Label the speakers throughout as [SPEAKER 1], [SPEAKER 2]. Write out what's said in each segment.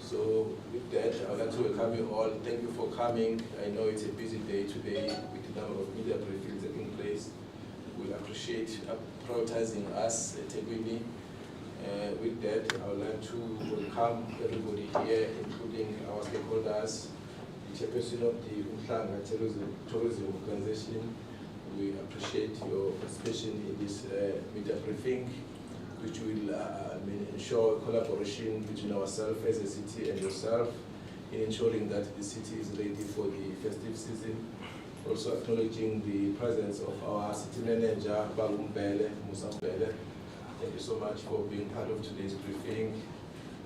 [SPEAKER 1] So with that, I would like to welcome you all. Thank you for coming. I know it's a busy day today with the number of media briefings taking place. We appreciate prioritizing us at Equini. With that, I would like to welcome everybody here, including our stakeholders, the chairperson of the uMhlanga Tourism Organization. We appreciate your participation in this media briefing, which will ensure collaboration between ourselves as a city and yourself in ensuring that the city is ready for the festive season. Also acknowledging the presence of our city manager, uMhlanga. Thank you so much for being part of today's briefing.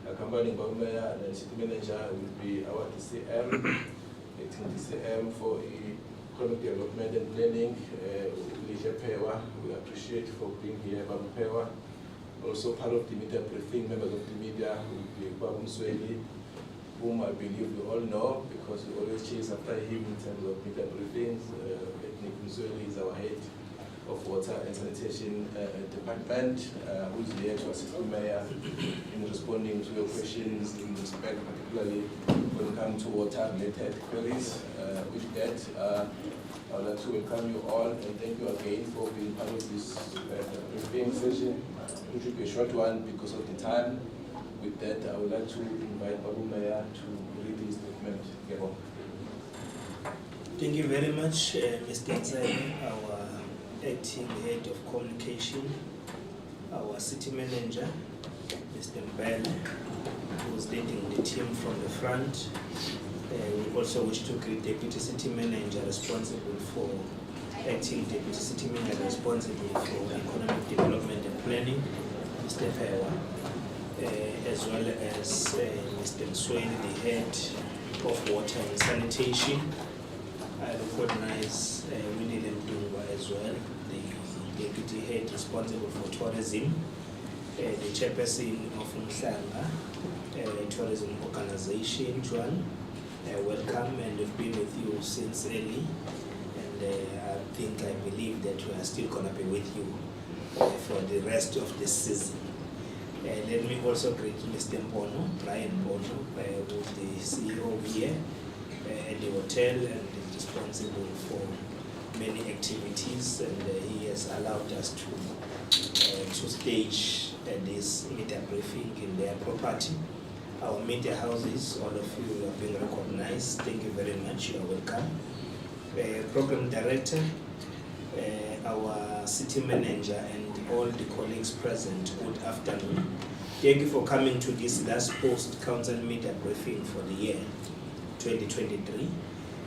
[SPEAKER 1] Accompanying Mayor and the city manager will be our DCM, acting DCM for economic development and planning, we appreciate for being here, Pewa. Also part of the media briefing, members of the media will be uMhlanga, whom I believe you all know because we always chase after him in terms of media briefings. uMhlanga is our head of water and sanitation department, who is here to assist the mayor in responding to your questions in respect, particularly when it comes to water-related queries. With that, I would like to welcome you all and thank you again for being part of this briefing session, which will be a short one because of the time. With that, I would like to invite Mayor to read his statement.
[SPEAKER 2] Thank you very much, Mr. Nzai, our acting head of communication, our city manager, Mr. Mbele, who is leading the team from the front. We also wish to greet Deputy City Manager responsible for acting Deputy City Manager responsible for economic development and planning, Mr. Pewa, as well as Mr. Msweni, the head of water and sanitation. I recognize Winnie Lemdungwa as well, the deputy head responsible for tourism, the chairperson of uMhlanga Tourism Organization, Juan. Welcome, and we've been with you since early, and I believe that we are still going to be with you for the rest of this season. Let me also greet Mr. Brian Mpono, who is the CEO here at the hotel and is responsible for many activities, and he has allowed us to stage this media briefing in their property. Our media houses, all of you are being recognized. Thank you very much. You are welcome. Program director, our city manager, and all the colleagues present, good afternoon. Thank you for coming to this last post-council media briefing for the year 2023.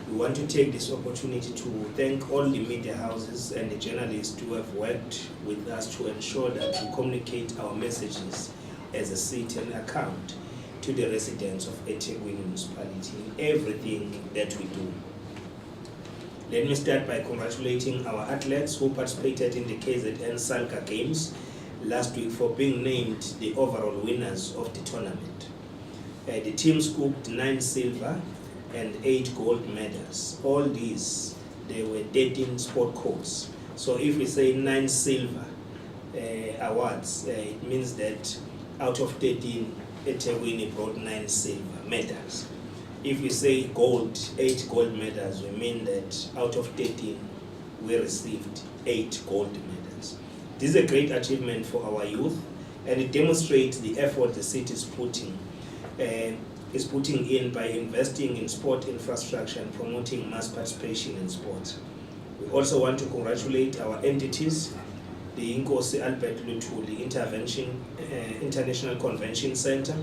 [SPEAKER 2] We want to take this opportunity to thank all the media houses and the journalists who have worked with us to ensure that we communicate our messages as a city and account to the residents of eThekwini municipality in everything that we do. Let me start by congratulating our athletes who participated in the KZN Salka Games last week for being named the overall winners of the tournament. The team scooped 9 silver and 8 gold medals. All these, they were 13 sport codes. So if we say 9 silver awards, it means that out of 13, eThekwini brought 9 silver medals. If we say gold, 8 gold medals, we mean that out of 13, we received 8 gold medals. This is a great achievement for our youth, and it demonstrates the effort the city is putting in by investing in sport infrastructure and promoting mass participation in sport. We also want to congratulate our entities, the Inkosi Albert Luthuli International Convention Center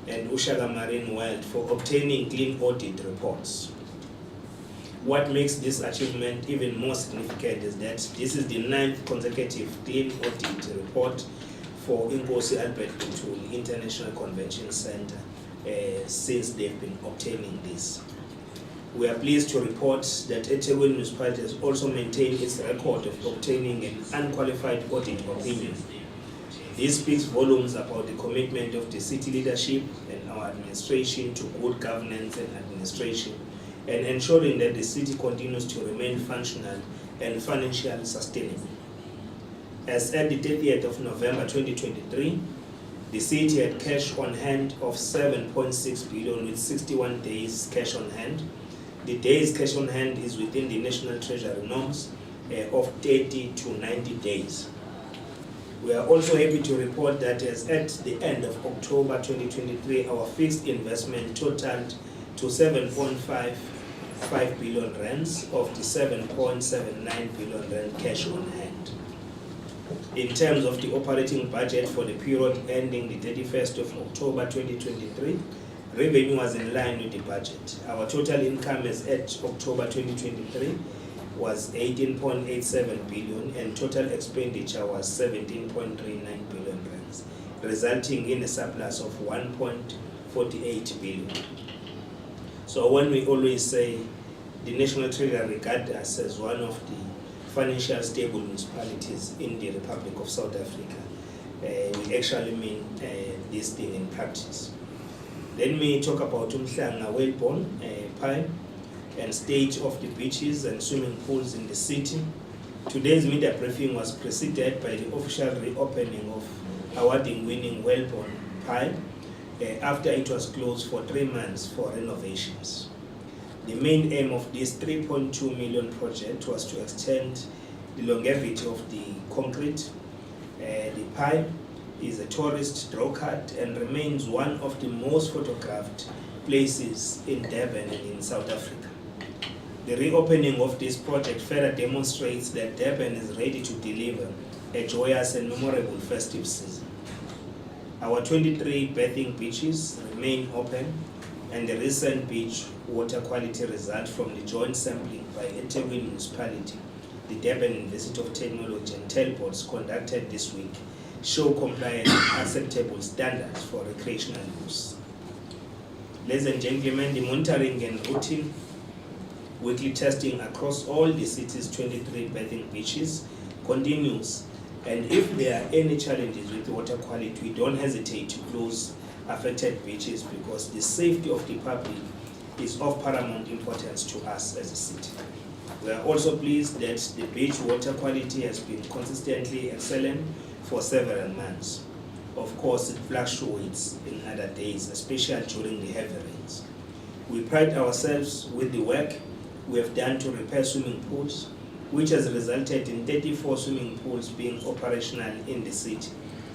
[SPEAKER 2] and Ushaka Marine World for obtaining clean audit reports. What makes this achievement even more significant is that this is the 9th consecutive clean audit report for Inkosi Albert Luthuli International Convention Center since they've been obtaining this. We are pleased to report that eThekwini municipality has also maintained its record of obtaining an unqualified audit opinion. This speaks volumes about the commitment of the city leadership and our administration to good governance and administration, and ensuring that the city continues to remain functional and financially sustainable. As at the 30th of November 2023, The city had cash on hand of 7.6 billion with 61 days cash on hand. The days cash on hand is within the National Treasury norms of 30 to 90 days. We are also happy to report that as at the end of October 2023, our fixed investment totaled to 7.55 billion rands of the 7.79 billion rand cash on hand. In terms of the operating budget for the period ending the 31st of October 2023, revenue was in line with the budget. Our total income as at October 2023 was 18.87 billion and total expenditure was 17.39 billion rands, resulting in a surplus of 1.48 billion. So when we always say the National Treasury regards us as one of the financial stable municipalities in the Republic of South Africa, we actually mean this thing in practice. Let me talk about uMhlanga, Whalebone, Pier, and state of the beaches and swimming pools in the city. Today's media briefing was preceded by the official reopening of award-winning Whalebone Pier after it was closed for 3 months for renovations. The main aim of this 3.2 million project was to extend the longevity of the concrete. The Pier is a tourist drawcard and remains one of the most photographed places in Durban and in South Africa. The reopening of this project further demonstrates that Durban is ready to deliver a joyous and memorable festive season. Our 23 bathing beaches remain open, and the recent beach water quality result from the joint sampling by eThekwini Municipality, the Durban University of Technology and Telports conducted this week show compliance with acceptable standards for recreational use. Ladies and gentlemen, the monitoring and routine weekly testing across all the city's 23 bathing beaches continues, and if there are any challenges with water quality, we don't hesitate to close affected beaches because the safety of the public is of paramount importance to us as a city. We are also pleased that the beach water quality has been consistently excellent for several months. Of course, it fluctuates in other days, especially during the heavy rains. We pride ourselves with the work we have done to repair swimming pools, which has resulted in 34 swimming pools being operational in the city.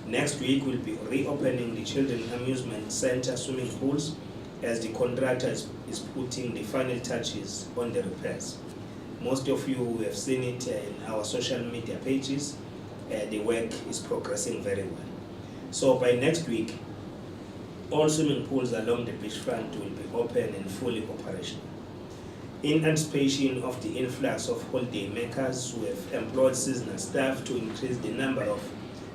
[SPEAKER 2] Next week, we'll be reopening the Children's Amusement Center swimming pools as the contractor is putting the final touches on the repairs. Most of you have seen it in our social media pages. The work is progressing very well. So by next week, all swimming pools along the beachfront will be open and fully operational. In anticipation of the influx of holiday makers, we have employed seasonal staff to increase the number of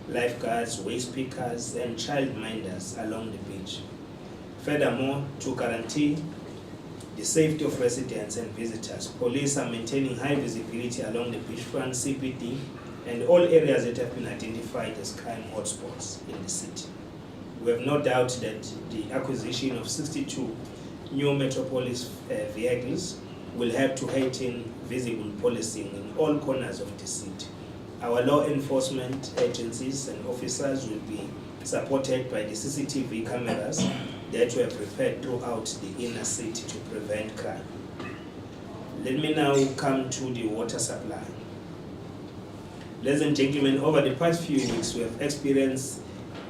[SPEAKER 2] lifeguards, waste pickers, and childminders along the beach. Furthermore, to guarantee the safety of residents and visitors, police are maintaining high visibility along the beachfront, CBD, and all areas that have been identified as crime hotspots in the city. We have no doubt that the acquisition of 62 new Metropolis vehicles will help to heighten visible policing in all corners of the city. Our law enforcement agencies and officers will be supported by the CCTV cameras that were prepared throughout the inner city to prevent crime. Let me now come to the water supply. Ladies and gentlemen, over the past few weeks, we have experienced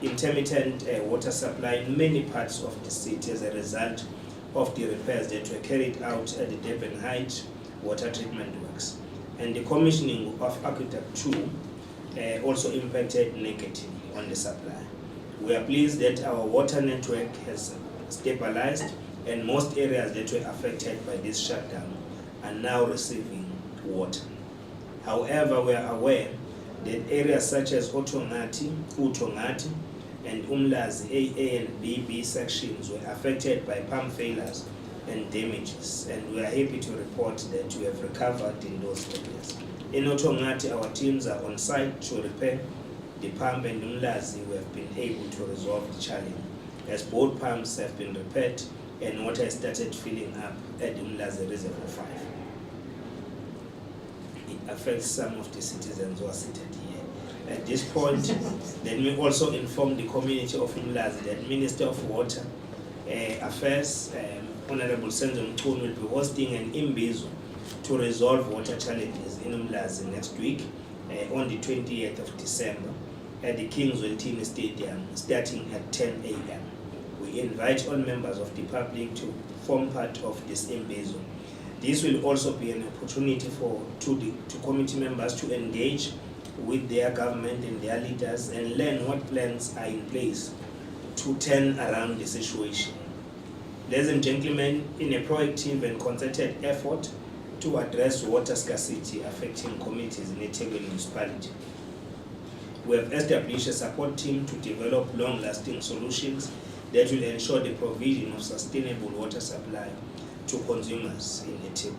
[SPEAKER 2] intermittent water supply in many parts of the city as a result of the repairs that were carried out at the Durban Heights water treatment works. And the commissioning of Aqueduct 2 also impacted negatively on the supply. We are pleased that our water network has stabilized and most areas that were affected by this shutdown are now receiving water. However, we are aware that areas such as uThongati, and uMlazi AA and BB sections were affected by pump failures and damages, and we are happy to report that we have recovered in those areas. In uThongati, our teams are on site to repair the pump, and uMlazi we have been able to resolve the challenge as both pumps have been repaired and water has started filling up at uMlazi Reservoir 5. It affects some of the citizens who are seated here. At this point, let me also inform the community of uMhlanga that Minister of Water Affairs, Honorable Senzo Mchunu, will be hosting an imbizo to resolve water challenges in uMhlanga next week on the 28th of December at the Kingswell Stadium starting at 10 a.m. We invite all members of the public to form part of this imbizo. This will also be an opportunity to committee members to engage with their government and their leaders and learn what plans are in place to turn around the situation. Ladies and gentlemen, in a proactive and concerted effort to address water scarcity affecting communities in eThekwini municipality, we have established a support team to develop long-lasting solutions that will ensure the provision of sustainable water supply to consumers in eThekwini.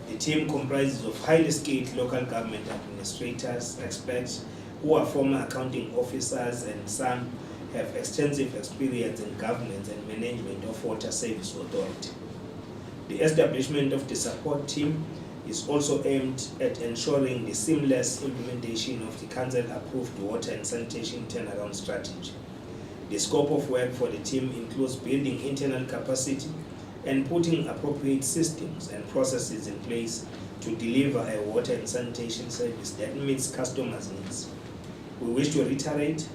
[SPEAKER 2] The team comprises of highly skilled local government administrators, experts who are former accounting officers, and some have extensive experience in governance and management of water service authority. The establishment of the support team is also aimed at ensuring the seamless implementation of the council-approved water and sanitation turnaround strategy. The scope of work for the team includes building internal capacity and putting appropriate systems and processes in place to deliver a water and sanitation service that meets customers' needs. We wish to reiterate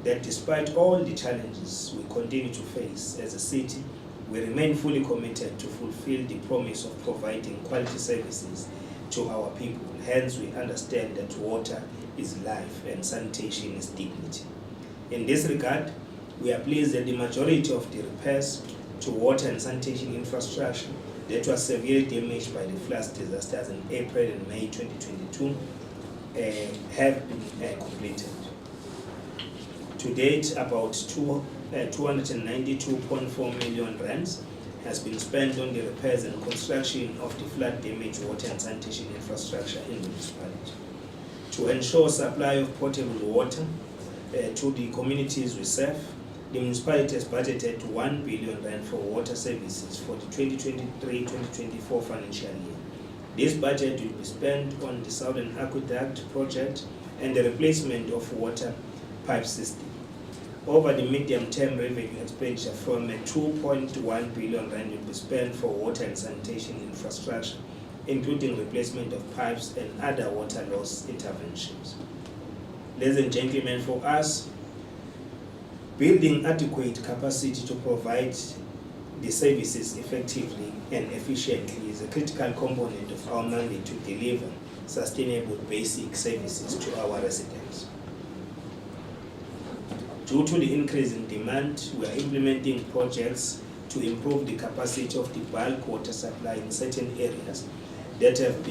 [SPEAKER 2] that despite all the challenges we continue to face as a city, we remain fully committed to fulfill the promise of providing quality services to our people. Hence, we understand that water is life and sanitation is dignity. In this regard, we are pleased that the majority of the repairs to water and sanitation infrastructure that was severely damaged by the flood disasters in April and May 2022 have been completed. To date, about 292.4 million rands has been spent on the repairs and construction of the flood-damaged water and sanitation infrastructure in the municipality. To ensure supply of potable water to the communities we serve, the municipality has budgeted 1 billion rand for water services for the 2023-2024 financial year. This budget will be spent on the Southern Aqueduct project and the replacement of water pipe system. Over the medium-term revenue expenditure from a 2.1 billion rand will be spent for water and sanitation infrastructure, including replacement of pipes and other water loss interventions. Ladies and gentlemen, for us, building adequate capacity to provide the services effectively and efficiently is a critical component of our mandate to deliver sustainable basic services to our residents. Due to the increase in demand, we are implementing projects to improve the capacity of the bulk water supply in certain areas that have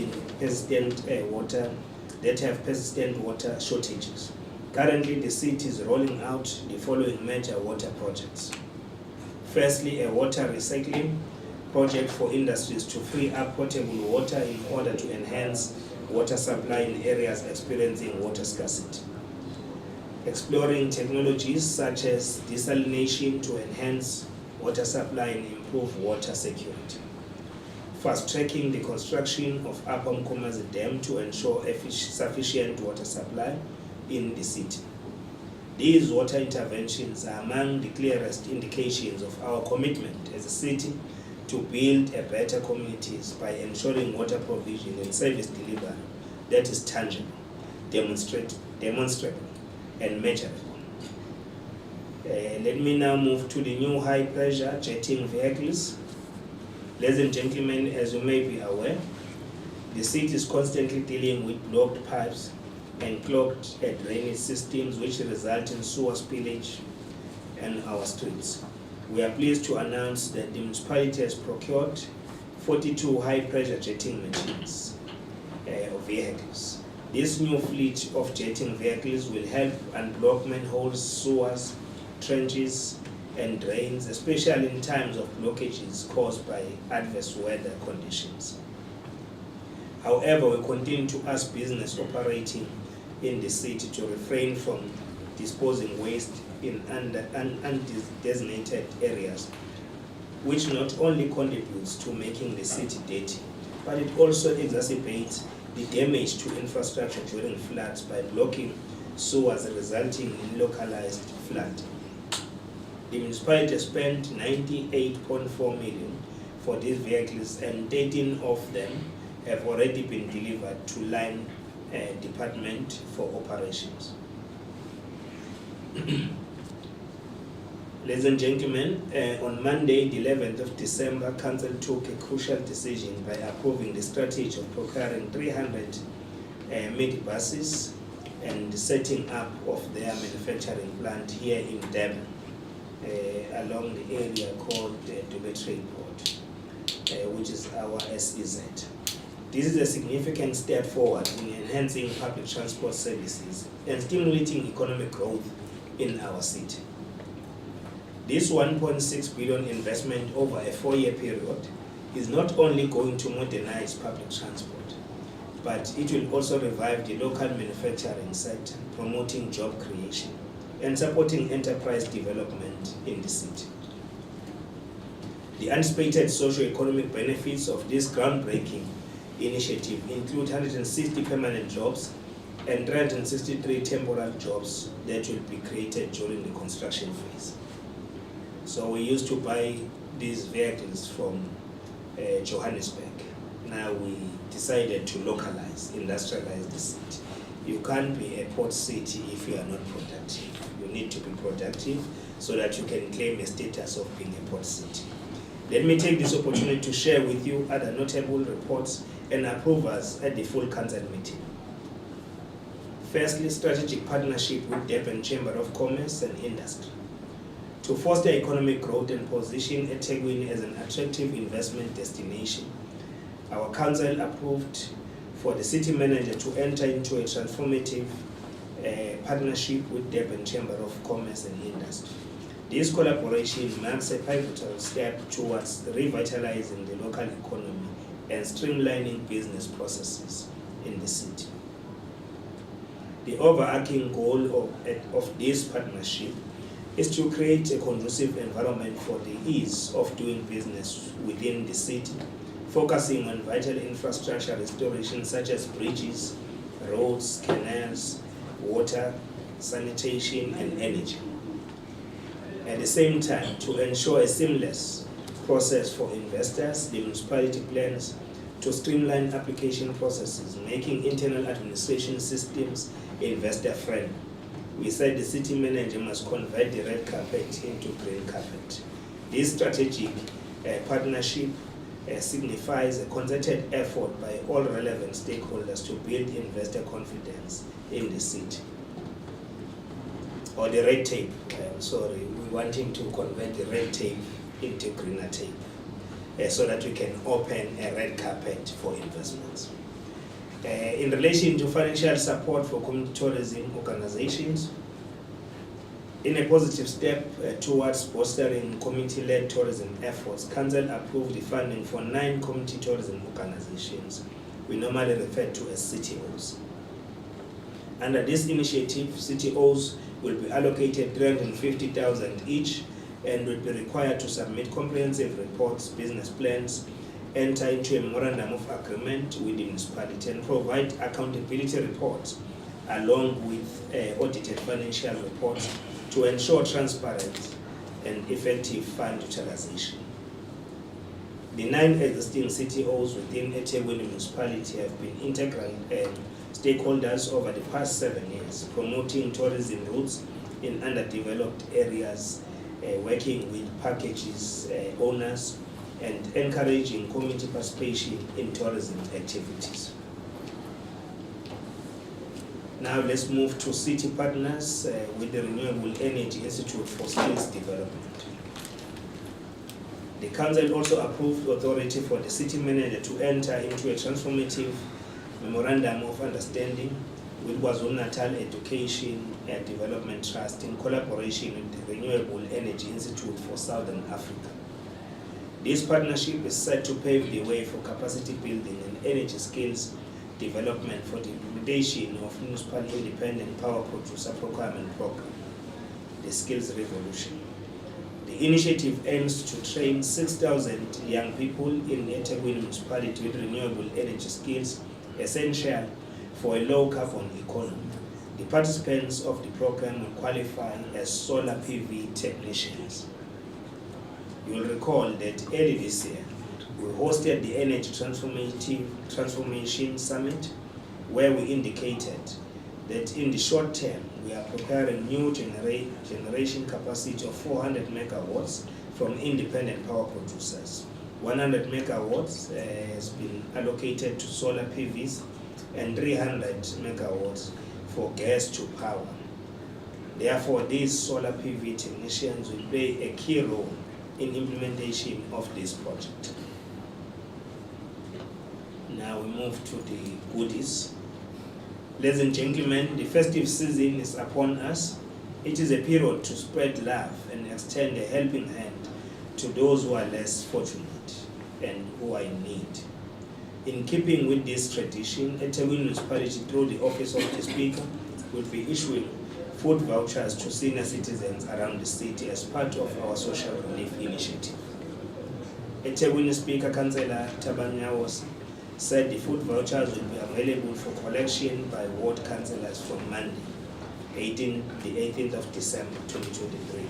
[SPEAKER 2] persistent water shortages. Currently, the city is rolling out the following major water projects. Firstly, a water recycling project for industries to free up potable water in order to enhance water supply in areas experiencing water scarcity. Exploring technologies such as desalination to enhance water supply and improve water security. Fast-tracking the construction of Upper Mkomazi Dam to ensure sufficient water supply in the city. These water interventions are among the clearest indications of our commitment as a city to build a better communities by ensuring water provision and service delivery that is tangible, demonstrable, and measurable. Let me now move to the new high-pressure jetting vehicles. Ladies and gentlemen, as you may be aware, the city is constantly dealing with blocked pipes and clogged drainage systems which result in sewer spillage in our streets. We are pleased to announce that the municipality has procured 42 high-pressure jetting machines of vehicles. This new fleet of jetting vehicles will help unblock manholes, sewers, trenches, and drains, especially in times of blockages caused by adverse weather conditions. However, we continue to ask business operating in the city to refrain from disposing waste in undesignated areas, which not only contributes to making the city dirty, but it also exacerbates the damage to infrastructure during floods by blocking sewers resulting in localized flood. The municipality spent 98.4 million for these vehicles, and 13 of them have already been delivered to line department for operations. Ladies and gentlemen, on Monday, the 11th of December, Council took a crucial decision by approving the strategy of procuring 300 minibuses and setting up of their manufacturing plant here in Durban, along the area called Dubai Port, which is our SEZ. This is a significant step forward in enhancing public transport services and stimulating economic growth in our city. This 1.6 billion investment over a 4-year period is not only going to modernize public transport, but it will also revive the local manufacturing sector, promoting job creation and supporting enterprise development in the city. The anticipated socio-economic benefits of this groundbreaking initiative include 160 permanent jobs and 363 temporary jobs that will be created during the construction phase. So we used to buy these vehicles from Johannesburg. Now we decided to localize, industrialize the city. You can't be a port city if you are not productive. You need to be productive so that you can claim a status of being a port city. Let me take this opportunity to share with you other notable reports and approvals at the full council meeting. Firstly, strategic partnership with Durban Chamber of Commerce and Industry to foster economic growth and position eThekwini as an attractive investment destination. Our council approved for the city manager to enter into a transformative partnership with Durban Chamber of Commerce and Industry. This collaboration marks a pivotal step towards revitalizing the local economy and streamlining business processes in the city. The overarching goal of this partnership is to create a conducive environment for the ease of doing business within the city, focusing on vital infrastructure restoration such as bridges, roads, canals, water, sanitation, and energy. At the same time, to ensure a seamless process for investors, the municipality plans to streamline application processes, making internal administration systems investor-friendly. We said the city manager must convert the red carpet into green carpet. This strategic partnership signifies a concerted effort by all relevant stakeholders to build investor confidence in the city. Or the red tape, we want him to convert the red tape into greener tape so that we can open a red carpet for investments. In relation to financial support for community tourism organizations, in a positive step towards bolstering community-led tourism efforts, Council approved the funding for 9 community tourism organizations we normally refer to as CTOs. Under this initiative, CTOs will be allocated 350,000 each and will be required to submit comprehensive reports, business plans, enter into a memorandum of agreement with the municipality and provide accountability reports along with audited financial reports to ensure transparent and effective fund utilization. The 9 existing CTOs within eThekwini municipality have been integral stakeholders over the past 7 years, promoting tourism routes in underdeveloped areas, working with packages owners, and encouraging community participation in tourism activities. Now let's move to city partners with the Renewable Energy Institute for Skills Development. The council also approved authority for the city manager to enter into a transformative memorandum of understanding with KwaZulu-Natal Education and Development Trust in collaboration with the Renewable Energy Institute for Southern Africa. This partnership is set to pave the way for capacity building and energy skills development for the implementation of municipal independent power producer procurement program, the Skills Revolution. The initiative aims to train 6,000 young people in eThekwini municipality with renewable energy skills essential for a low-carbon economy. The participants of the program will qualify as solar PV technicians. You'll recall that early this year, we hosted the Energy Transformation Summit, where we indicated that in the short term, we are preparing new generation capacity of 400 megawatts from independent power producers. 100 megawatts has been allocated to solar PVs and 300 megawatts for gas to power. Therefore, these solar PV technicians will play a key role in implementation of this project. Now we move to the goodies. Ladies and gentlemen, the festive season is upon us. It is a period to spread love and extend a helping hand to those who are less fortunate and who are in need. In keeping with this tradition, eThekwini Municipality, through the Office of the Speaker, will be issuing food vouchers to senior citizens around the city as part of our social relief initiative. eThekwini Speaker Councillor Tabanyawos said the food vouchers will be available for collection by ward councillors from Monday, the 18th of December 2023.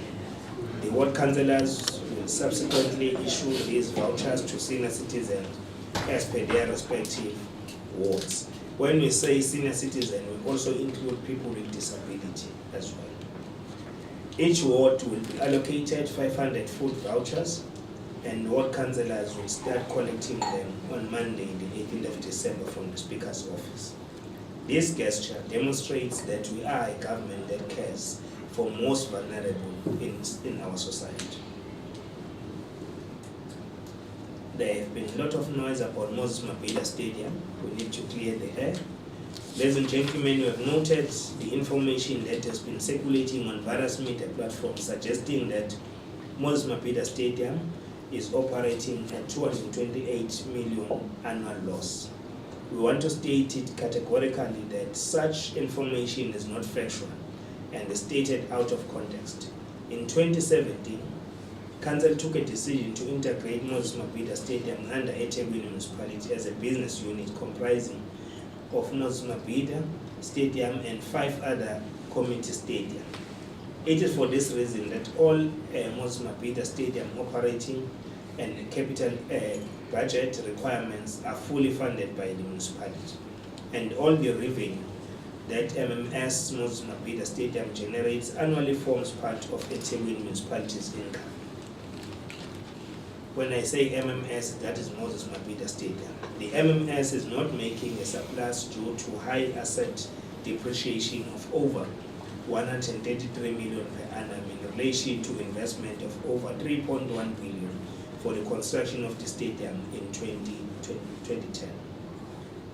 [SPEAKER 2] The ward councillors will subsequently issue these vouchers to senior citizens as per their respective wards. When we say senior citizen, we also include people with disability as well. Each ward will be allocated 500 food vouchers, and ward councillors will start collecting them on Monday, the 18th of December from the Speaker's office. This gesture demonstrates that we are a government that cares for most vulnerable in our society. There have been a lot of noise about Moses Mabhida Stadium. We need to clear the air. Ladies and gentlemen, you have noted the information that has been circulating on various media platforms suggesting that Moses Mabhida Stadium is operating at 228 million annual loss. We want to state it categorically that such information is not factual and is stated out of context. In 2017, Council took a decision to integrate Moses Mabhida Stadium under eThekwini Municipality as a business unit comprising of Moses Mabhida Stadium and 5 other community stadia. It is for this reason that all Moses Mabhida Stadium operating and capital budget requirements are fully funded by the municipality, and all the revenue that MMS Moses Mabhida Stadium generates annually forms part of eThekwini Municipality's income. When I say MMS, that is Moses Mabhida Stadium. The MMS is not making a surplus due to high asset depreciation of over 133 million per annum in relation to investment of over 3.1 billion for the construction of the stadium in 2010.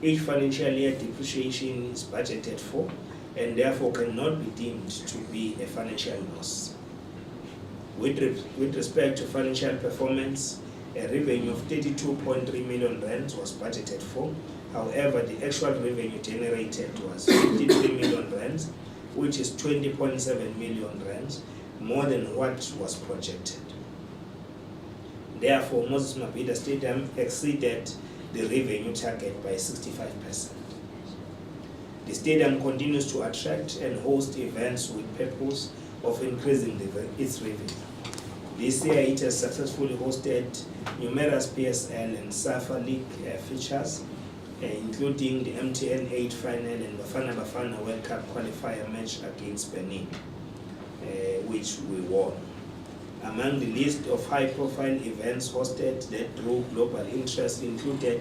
[SPEAKER 2] Each financial year depreciation is budgeted for and therefore cannot be deemed to be a financial loss. With respect to financial performance, a revenue of 32.3 million rands was budgeted for. However, the actual revenue generated was 53 million rands, which is 20.7 million rands, more than what was projected. Therefore, Moses Mabhida Stadium exceeded the revenue target by 65%. The stadium continues to attract and host events with purpose of increasing its revenue. This year, it has successfully hosted numerous PSL and SAFA League features, including the MTN 8 final and Bafana Bafana World Cup qualifier match against Benin, which we won. Among the list of high-profile events hosted that drew global interest included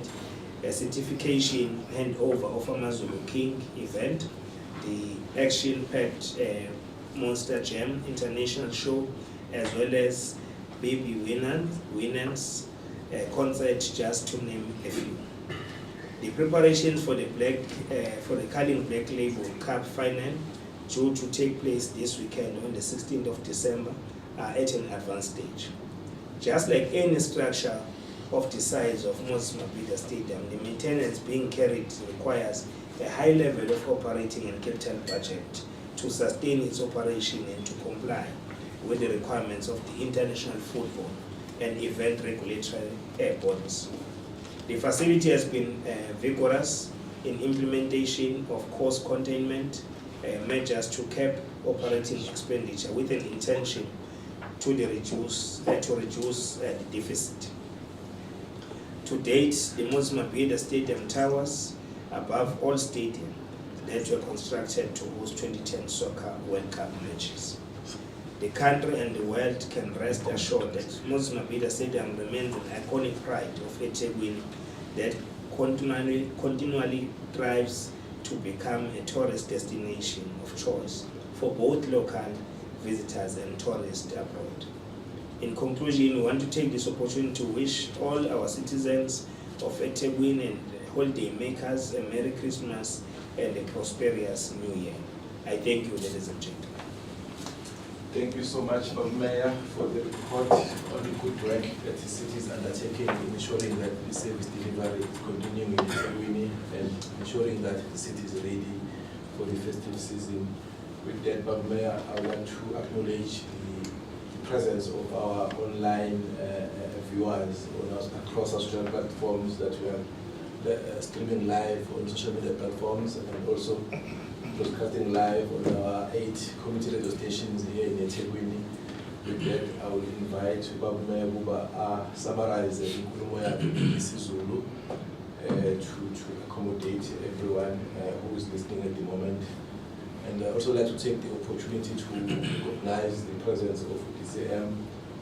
[SPEAKER 2] a certification handover of Amazulu King event, the action-packed Monster Jam International Show, as well as Baby Winners concert, just to name a few. The preparations for the Carling Black Label Cup final, due to take place this weekend on the 16th of December, are at an advanced stage. Just like any structure of the size of Moses Mabhida Stadium, the maintenance being carried requires a high level of operating and capital budget to sustain its operation and to comply with the requirements of the international football and event regulatory bodies. The facility has been vigorous in implementation of cost containment measures to cap operating expenditure with an intention to reduce the deficit. To date, the uMhlanga Stadium towers above all stadiums that were constructed to host 2010 Soccer World Cup matches. The country and the world can rest assured that uMhlanga Stadium remains an iconic pride of eThekwini that continually strives to become a tourist destination of choice for both local visitors and tourists abroad. In conclusion, we want to take this opportunity to wish all our citizens of eThekwini and holiday makers a Merry Christmas and a prosperous New Year. I thank you, ladies and gentlemen.
[SPEAKER 1] Thank you so much, Mayor, for the report on the good work that the city is undertaking in ensuring that the service delivery is continuing in eThekwini and ensuring that the city is ready for the festive season. With that, Mayor, I want to acknowledge the presence of our online viewers across our social platforms that we are streaming live on social media platforms and also broadcasting live on our 8 community radio stations here in eThekwini. With that, I will invite Mayor Buba summarize the isiZulu to accommodate everyone who is listening at the moment. And I also like to take the opportunity to recognize the presence of DCM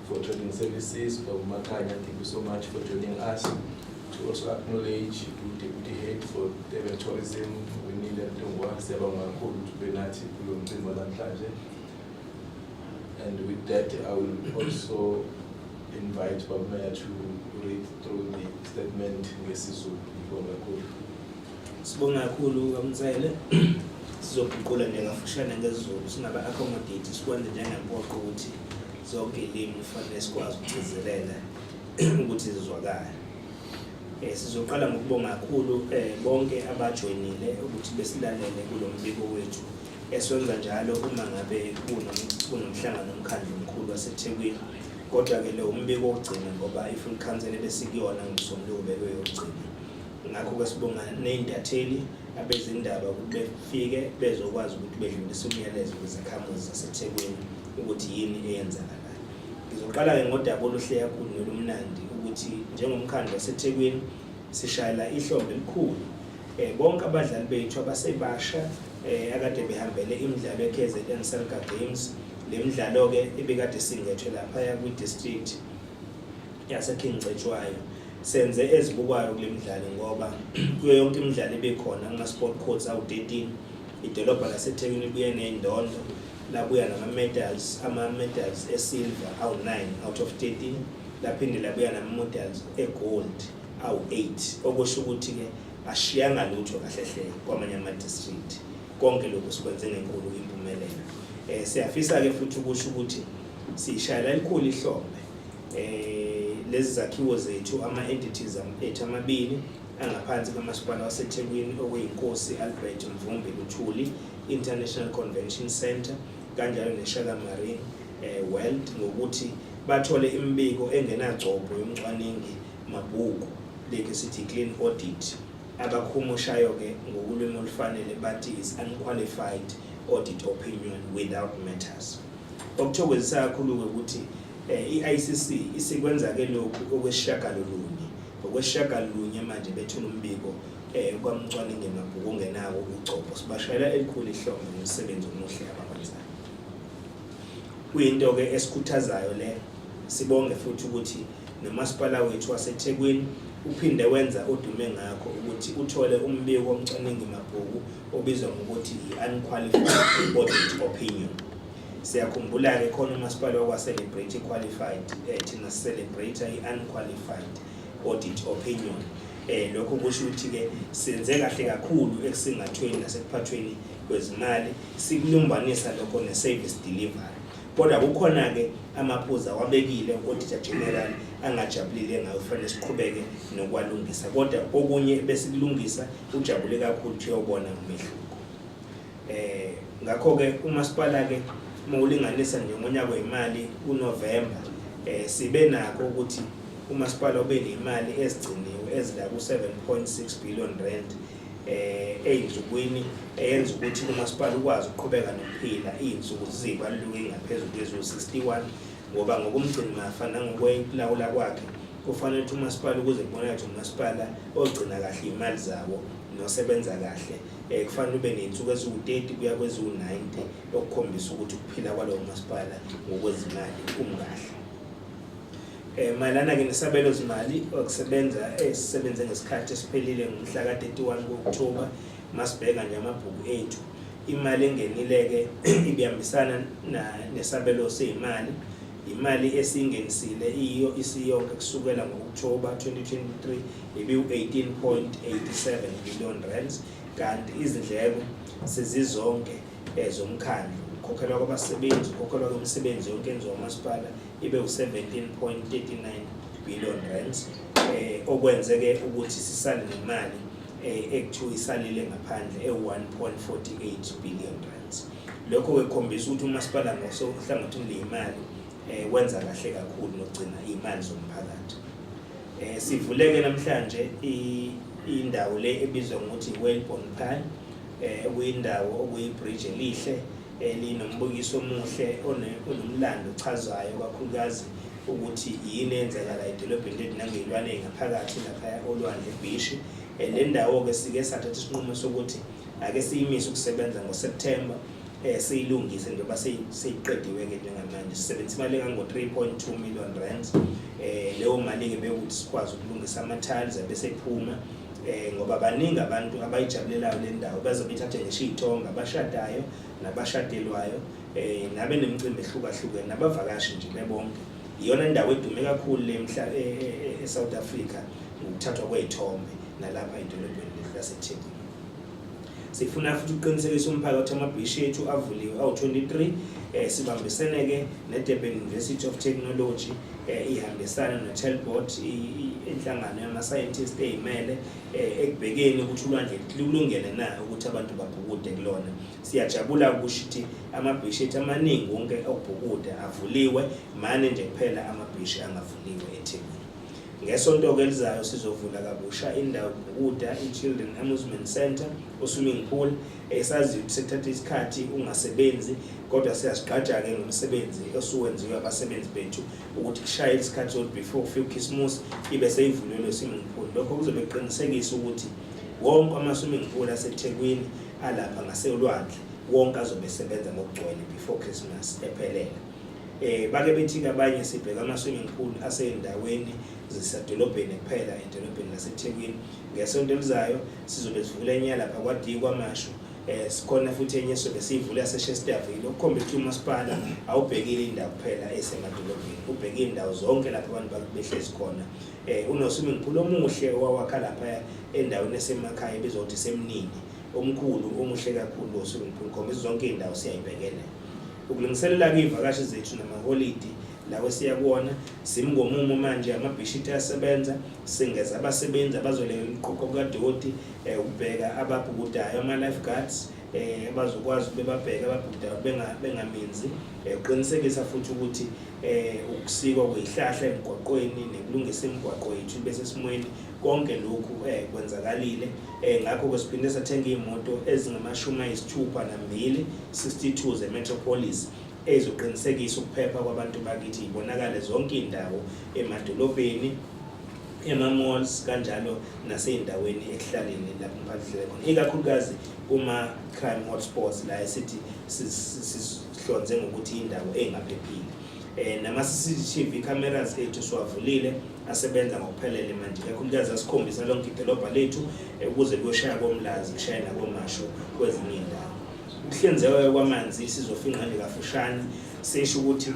[SPEAKER 1] for Trading Services. UMhlanga, thank you so much for joining us. To also acknowledge the Deputy Head for Durban Tourism, we need them to work to Benati, and with that, I will also invite Mayor to read through the statement ngesizulu.
[SPEAKER 2] Sibonga kakhulu kaMzele. Sizoguqula nje kafushane ngesiZulu singaba accommodate sikwenze njengempoqo ukuthi zonke ilimi kufanele sikwazi ukugcizelela ukuthi zizwakale. Sizoqala ngokubonga kakhulu bonke abajoyinile ukuthi besilalele kulo mbiko wethu. Eswenza njalo uma ngabe kunomhlangano nomkhandlu omkhulu waseThekwini. Kodwa ke lo mbiko ogcina ngoba i-full council besikuyona ngomsombuluko bekwe yogcina. Ngakho ke sibonga neindatheli abezindaba ukuthi befike bezokwazi ukuthi bedlulise umyalezo kwizakhamuzi zaseThekwini ukuthi yini eyenzakalayo. Ngizoqala ke ngodaba oluhle kakhulu nolumnandi ukuthi njengomkhandlu waseThekwini sishayela ihlombe elikhulu bonke abadlali bethu abasebasha akade behambele imidlalo eKZN Selka Games. Le midlalo ke ebekade singethwe lapha kwi-district yaseKingcetshwayo. Senze ezibukwayo kule midlalo ngoba kuyo yonke imidlalo ebekhona kuma-sport courts awu-13 idolobha laseThekwini libuye nendondo labuya nama-medals ama-medals esilver awu-9 out of 13 laphinde labuya nama-medals egold awu-8 okusho ukuthi-ke ashiyanga lutho kahle hle kwamanye ama-district. Konke lokhu sikwenze ngenkulu impumelelo. Siyafisa-ke futhi ukusho ukuthi siyishayela elikhulu ihlombe lezi zakhiwo zethu ama-entities ethu amabili angaphansi kamasipala waseThekwini okuyinkosi Albert Mvumbi Luthuli International Convention Center kanjalo neShala Marine World ngokuthi bathole imbiko engenagcobho yomcwaningi mabhuku leke sithi clean audit. Abakhumushayo ke ngokulwimi olufanele bathi is unqualified audit opinion without matters. Okuthokozisa kakhulu ukuthi i-ICC isikwenza ke lokhu okwesishagalolunye. Okwesishagalolunye manje bethula umbiko kwamcwaningi mabhuku ongenawo ugcobho. Sibashayela elikhulu ihlombe ngomsebenzi omuhle abawenzayo. Kuyinto ke esikhuthazayo le. Sibonge futhi ukuthi nomasipala wethu waseThekwini uphinde wenza odume ngakho ukuthi uthole umbiko womcwaningi mabhuku obizwa ngokuthi i-unqualified audit opinion. Siyakhumbula ke khona umasipala wakwa-celebrate qualified thina celebrate i-unqualified audit opinion. Lokho kusho ukuthi ke senze kahle kakhulu ekusingathweni nasekuphathweni kwezimali sikulumbanisa lokho ne-service delivery. Kodwa kukhona ke amaphuzu awabekile u-Auditor General angajabulile ngayo kufanele siqhubeke nokwalungisa. Kodwa okunye besikulungisa ujabule kakhulu uyobona umehluko. Ngakho ke umasipala ke mawulinganisa nje ngonyaka wemali uNovember sibe nako ukuthi umasipala ube nemali ezigciniwe ezila ku 7.6 billion rand ey'nsukwini eyenza ukuthi umasipala ukwazi ukuqhubeka nokuphila iy'nsuku zibaluleke ngaphezulu kweziwu-61 ngoba ngokumgcinimafa nangokulawula kwakhe kufanele ukuthi umasipala ukuze kubonakale ukuthi umasipala ogcina kahle iy'mali zawo nosebenza kahle kufanele ube ney'nsuku eziwu-30 kuya kweziwu-90 okukhombisa ukuthi ukuphila kwalowo masipala ngokwezimali kumkahle. Mayelana-ke nesabelo zimali esisebenze ngesikhathi esiphelile ngomhla ka-31 ku-Okthoba, masibheka nje amabhuku ethu, imali engenile-ke ibihambisana nesabelo sey'mali. Imali esiyingenisile isiyonke kusukela ngo-Okthoba 2023 ibiwu-18.87 billion rands, kanti izindleko sezizonke zomkhandlu, ukukhokhelwa kwabasebenzi, ukukhokhelwa kwemisebenzi yonke enziwa umasipala ibe u-17.39 billion rands, okwenze-ke ukuthi sisale nemali ekuthiwa isalile ngaphandle e-1.48 billion rands. Lokho-ke kukhombisa ukuthi umasipala ngosohlangothini ley'mali wenza kahle kakhulu nokugcina iy'mali zomphakathi. Sivuleke namhlanje indawo le ebizwa ngokuthi Whalebone Pier, okuyindawo okuyi-bridge elihle linombukiso omuhle onomlando ochazayo kakhulukazi ukuthi yini eyenzakala edolobheni lethu nangey'lwane ey'ngaphakathi laphaya olwandle eBhishi. Le ndawo-ke sike sathatha isinqumo sokuthi ake siyimise ukusebenza ngoSeptemba siyilungise njengoba seyiqediwe-ke njengamanje. Sisebenzisa imali engango-3.2 million rands. Leyo mali-ke bekuthi sikwazi ukulungisa ama-tiles bese phuma ngoba baningi abantu abayijabulelayo le ndawo bazobe bethathe ngisho iy'thombe, abashadayo nabashadelwayo nabe nemicimbi ehlukahlukene nabavakashi nje bebonke. Iyona ndawo edume kakhulu le eSouth Africa ngokuthathwa kwey'thombe nalapha edolobheni laseThekwini. Sifuna futhi ukuqinisekisa umphakathi amabhishi ethu avuliwe awu-23. Sibambisene-ke neDurban University of Technology ihambisana no-Whalebone, inhlangano yama-scientist ey'mele ekubhekeni ukuthi ulwandle lukulungele na ukuthi abantu babhukude kulona. Siyajabula ukusho ukuthi amabhishi ethu amaningi wonke okubhukuda avuliwe, manje nje kuphela amabhishi angavuliwe eThekwini. Ngesonto-ke elizayo sizovula kabusha indawo yokubhukuda, i-Children Amusement Center, u-swimming pool. Sazi ukuthi sekuthatha isikhathi ungasebenzi kodwa siyazigqaja-ke ngomsebenzi osuwenziwe abasebenzi bethu ukuthi kushaye isikhathi sokuthi before kufika uKhisimusi ibe seyivulelwe swimming pool. Lokho kuzobe kuqinisekisa ukuthi wonke ama-swimming pool aseThekwini alapha ngaselwandle wonke azobe esebenza ngokugcwele before Christmas ephelele. Bake bethi-ke abanye sibheka ama-swimming pool asey'ndaweni zisedolobheni kuphela edolobheni laseThekwini. Ngesonto elizayo sizobe sivula enye lapha kwaDikwamashu, sikhona futhi enye sobe siyivula yaseShesterville, okukhomba ukuthi umasipala awubhekile indawo kuphela esemadolobheni, ubhekile indawo zonke lapho abantu behlezi khona. Uno-swimming pool omuhle owawakha lapha endaweni esemakhaya ebizwa ukuthi Semnini, omkhulu omuhle kakhulu lo swimming pool, khomba zonke iy'ndawo siyayibhekela. Ukulungiselela-ke iy'vakashi zethu namaholidi lawe siya kuwona simngomumo manje amabhishi ayasebenza, singeza abasebenzi abazolekelela iqoqo kadoti ukubheka ababhukudayo, ama-lifeguards bazokwazi bebabheke ababhukudayo bengaminzi, uqinisekisa futhi ukuthi ukusikwa kwey'hlahla emgwaqweni nekulungisa imigwaqo yethu bese simweni konke lokhu kwenzakalile. Ngakho-ke siphinde sathenga iy'moto ezingama-62 62 ze-Metropolis ezoqinisekisa ukuphepha kwabantu bakithi, ibonakale zonke iy'ndawo emadolobheni, ema-malls kanjalo nasey'ndaweni ekuhlaleni lapho umphakathi khona, ikakhulukazi kuma-crime hotspots la esithi sihlonze ngokuthi indawo engaphephile. Nama-CCTV cameras ethu siwavulile asebenza ngokuphelele manje, ikakhulukazi asikhombisa lonke idolobha lethu ukuze kuyoshaya komlazi kushaye nakomasho kwezinye iy'ndawo. Ukuhlinzeka kwamanzi sizofika ngale kafushane, sisho ukuthi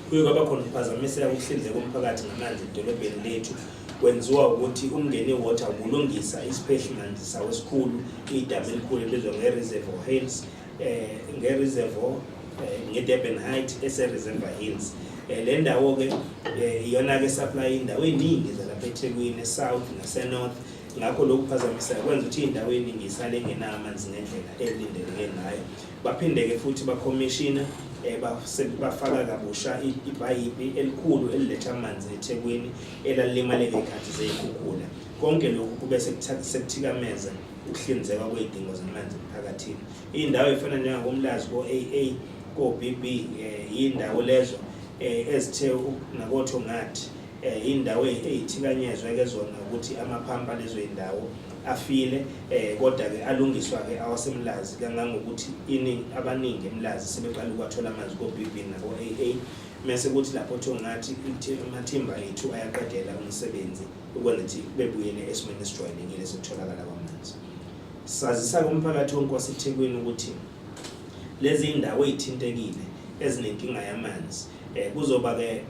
[SPEAKER 2] kuye kwaba khona ukuphazamiseka ukuhlinzeka komphakathi ngamanzi edolobheni lethu kwenziwa ukuthi umngeni water ulungisa isiphehlimanzi sawo esikhulu, idamu elikhulu elibizwa nge-Reservoir Hills, nge-Durban Height ese-Reservoir Hills. Le ndawo-ke iyona-ke supply indawo ey'ningi zalapha eThekwini, e-South nase-North. Ngakho lokhu kuphazamiseka kwenza ukuthi iy'ndawo ey'ningi isale ingenayo amanzi ngendlela elindeleke ngayo. Baphinde-ke futhi bakhomishina bafaka kabusha ipayipi elikhulu eliletha amanzi eThekwini elalimaleke ikhathi zeyikhukhula. Konke lokhu kube sekuthikameza ukuhlinzeka kwezidingo zamanzi emphakathini. Indawo efana njengakoMlazi ko-AA ko-BB indawo lezo ezithe nakotho ngathi indawo ezithikanyezwe ke zona ukuthi amaphampa lezo indawo afile kodwa ke alungiswa ke awaseMlazi kangangokuthi abaningi eMlazi sebeqala ukwathola amanzi ko-BB nako-AA mase kuthi lapho thongathi amathimba ethu ayaqedela umsebenzi ukwenza ukuthi bebuyele esimweni esijwayelekile sokutholakala kwamanzi. Sazisa umphakathi wonke waseThekwini ukuthi lezi indawo ezithintekile ezinenkinga yamanzi kuzoba ke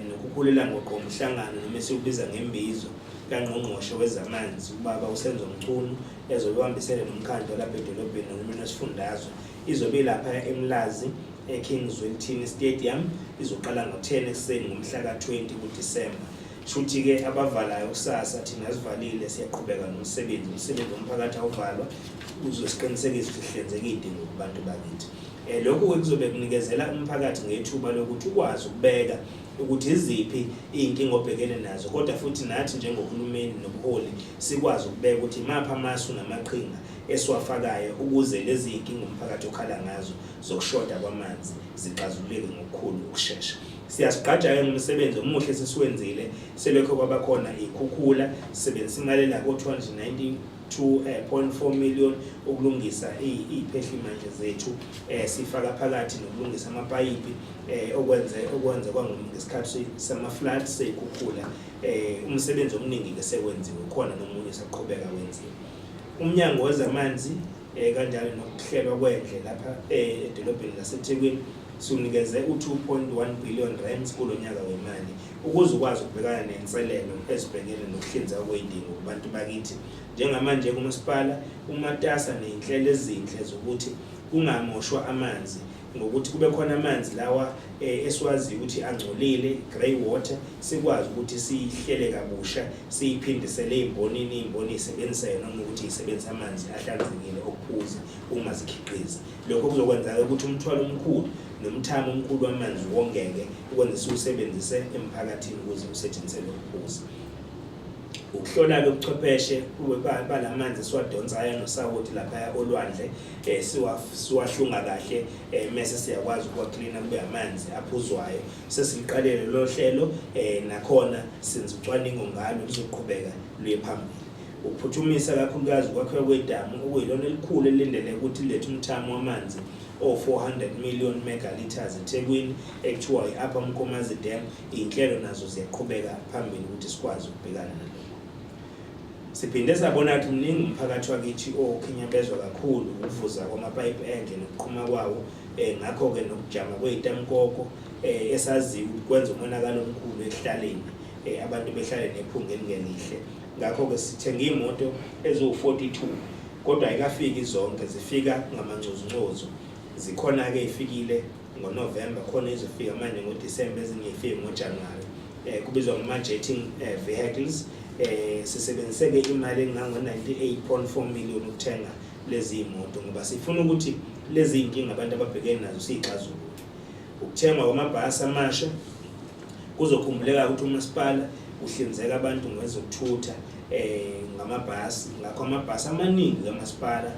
[SPEAKER 2] nokukhulela ngoqomhlangano noma esiubiza ngembizo kaNgqongqoshe wezamanzi ubaba uSenzo Mchunu ezobambisene nomkhandlu lapha edolobheni nohulumeni wesifundazwe izobe lapha eMlazi eKingswell Stadium izoqala ngo-10 ekseni ngomhla ka-20 kuDisemba. Shuthi ke abavalayo kusasa thina sivalile siyaqhubeka nomsebenzi womphakathi awuvalwa uzosiqinisekisa ukuthi hlinzeka idingo kubantu bakithi. Lokhu kuzobe kunikezela umphakathi ngethuba lokuthi ukwazi ukubeka ukuthi iziphi inkinga obhekene nazo kodwa futhi nathi njengohulumeni nobuholi sikwazi ukubeka ukuthi mapha amasu namaqhinga esiwafakayo ukuze lezi inkinga umphakathi okhala ngazo zokushoda kwamanzi zixazululeke ngokukhulu ukusheshsha. Siyasiqhaja ngomsebenzi omuhle sesiwenzile selokho kwabakhona ikhukhula sisebenzisa imali la ko-292.4 million ukulungisa iphehlimanje zethu sifaka phakathi nokulungisa amapayipi okwenza kwangesikhathi sama-flood seyikhukhula umsebenzi omningi ke sewenziwe khona nomunye saqhubeka wenziwe. Umnyango wezamanzi kanjalo nokuhlelwa kwendle lapha edolobheni laseThekwini siunikeze u2.1 billion rands kulonyaka wemali ukuze ukwazi ukubhekana nenselelo ezibhekene nokuhlinzeka kwezidingo kubantu bakithi. Njengamanje kumasipala umatasa nezinhlelo ezinhle zokuthi kungamoshwa amanzi ngokuthi kube khona amanzi lawa esiwazi ukuthi angcolile grey water sikwazi ukuthi sihlele kabusha siyiphindisele imboni isebenzisa yona noma ukuthi isebenzisa amanzi ahlanzekile okuphuza uma zikhiqiza. Lokho kuzokwenza ukuthi umthwalo omkhulu nomthamo omkhulu wamanzi wongeke ukwenza siwusebenzise emphakathini ukuze usetshenziswe ukuphuza. Ukuhlola lobuchwepheshe balamanzi siwadonsayo nosawoti lapha olwandle siwahlunga kahle mase siyakwazi ukuwacleana kube amanzi aphuzwayo sesiqalele lo hlelo nakhona senza ucwaningo ngalo lizoqhubeka luye phambili. Ukuphuthumisa kakhulukazi kwakhiwa kwedamu okuyilona elikhulu elindele ukuthi lethe umthamo wamanzi o400 million megaliters eThekwini ekuthiwa i-Upper Mkomazi Dam. Inhlelo nazo ziyaqhubeka phambili ukuthi sikwazi ukubhekana nalo. Siphinde sabona ukuthi mningi umphakathi wakithi okhinyabezwa kakhulu ukuvuza kwamapayipi endle nokuqhuma kwawo ngakho ke nokujama kwezitamkoko esazi ukwenza umonakalo omkhulu ehlaleni abantu behlale nephunga elingelihle. Ngakho ke sithenga imoto ezo42 kodwa ayikafiki zonke zifika ngamancozu zikhona ke ifikile ngoNovember khona izofika manje ngoDisemba ezinye ifike ngoJanuary kubizwa ngama-jetting vehicles. Sisebenzise ke imali engango-98.4 million ukuthenga lezi imoto ngoba sifuna ukuthi lezi inkinga abantu ababhekene nazo siyixazulule. Ukuthengwa kwamabhasi amasha kuzokhumbuleka ukuthi umasipala uhlinzeka abantu ngezokuthutha ngamabhasi. Ngakho amabhasi amaningi kamasipala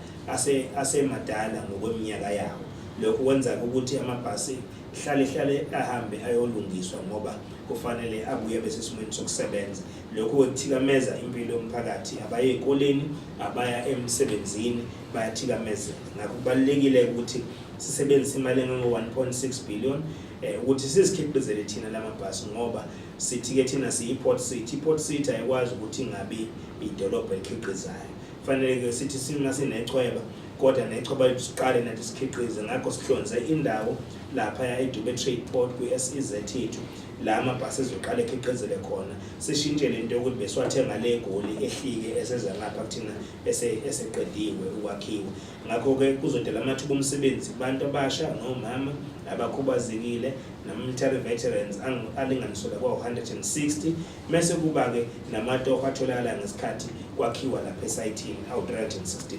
[SPEAKER 2] asemadala ngokweminyaka yawo. Lokhu kwenza ukuthi amabhasi hlale ahambe ayolungiswa ngoba kufanele abuye bese simweni sokusebenza. Lokhu kwethikameza impilo yomphakathi abaya ezikoleni abaya emsebenzini bayathikameza. Ngakho kubalekile ukuthi sisebenzise imali engango-1.6 billion ukuthi sizikhiqizele thina lamabhasi ngoba sithi ke thina siyi-port city. I-port city ayikwazi ukuthi ingabi idolobha elikhiqizayo. Kufanele ke sithi sinechweba kodwa nechweba lethu siqale nathi sikhiqize. Ngakho sihlonze indawo lapha eDube Trade Port kwi-SEZ yethu la amabhasi ezoqala ekhiqizele khona. Sishintshe lento yokuthi besiwathenga le Goli ehlike eseza ngapha kuthina eseqediwe ukwakhiwa. Ngakho ke kuzodala amathuba omsebenzi kubantu abasha nomama abakhubazekile nama-military veterans alinganiselwa kwa-160 mase kuba ke namatoho atholakala ngesikhathi kwakhiwa lapha esayithini awu-363.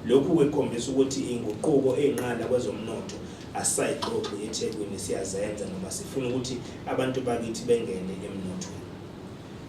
[SPEAKER 2] Lokhu kukhombisa ukuthi inguquko enqala kwezomnotho asayigxogxi eThekwini siyazenza noma sifuna ukuthi abantu bakithi bengene emnothweni.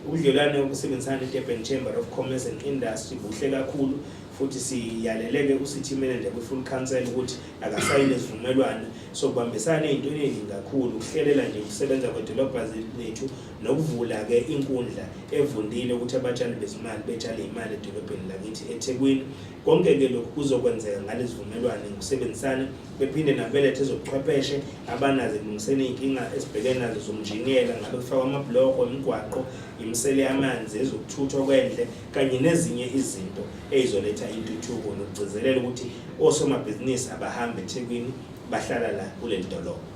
[SPEAKER 2] Ubudlelwane obusebenzisana neDurban Chamber of Commerce and Industry buhle kakhulu futhi siyaleleke uCity Manager kwi-Full Council ukuthi akasayine isivumelwano sokubambisana ezintweni eziningi kakhulu ukuhlelela nje ukusebenza kwedolobha lethu nokuvula ke inkundla evundile ukuthi abatshali bezimali betshale imali edolobheni lakithi eThekwini. Konke ke lokhu kuzokwenzeka ngalesivumelwano ngokusebenzisana bephinde nabelethe ezobuchwepheshe abanazo kulungiseni inkinga esibhekene nazo zomjiniyela ngabe kufaka amabloko emigwaqo imisele yamanzi ezokuthuthwa kwendle kanye nezinye izinto ezizoletha intuthuko nokugcizelela ukuthi osomabhizinisi abahambe eThekwini bahlala la kuleli dolobha.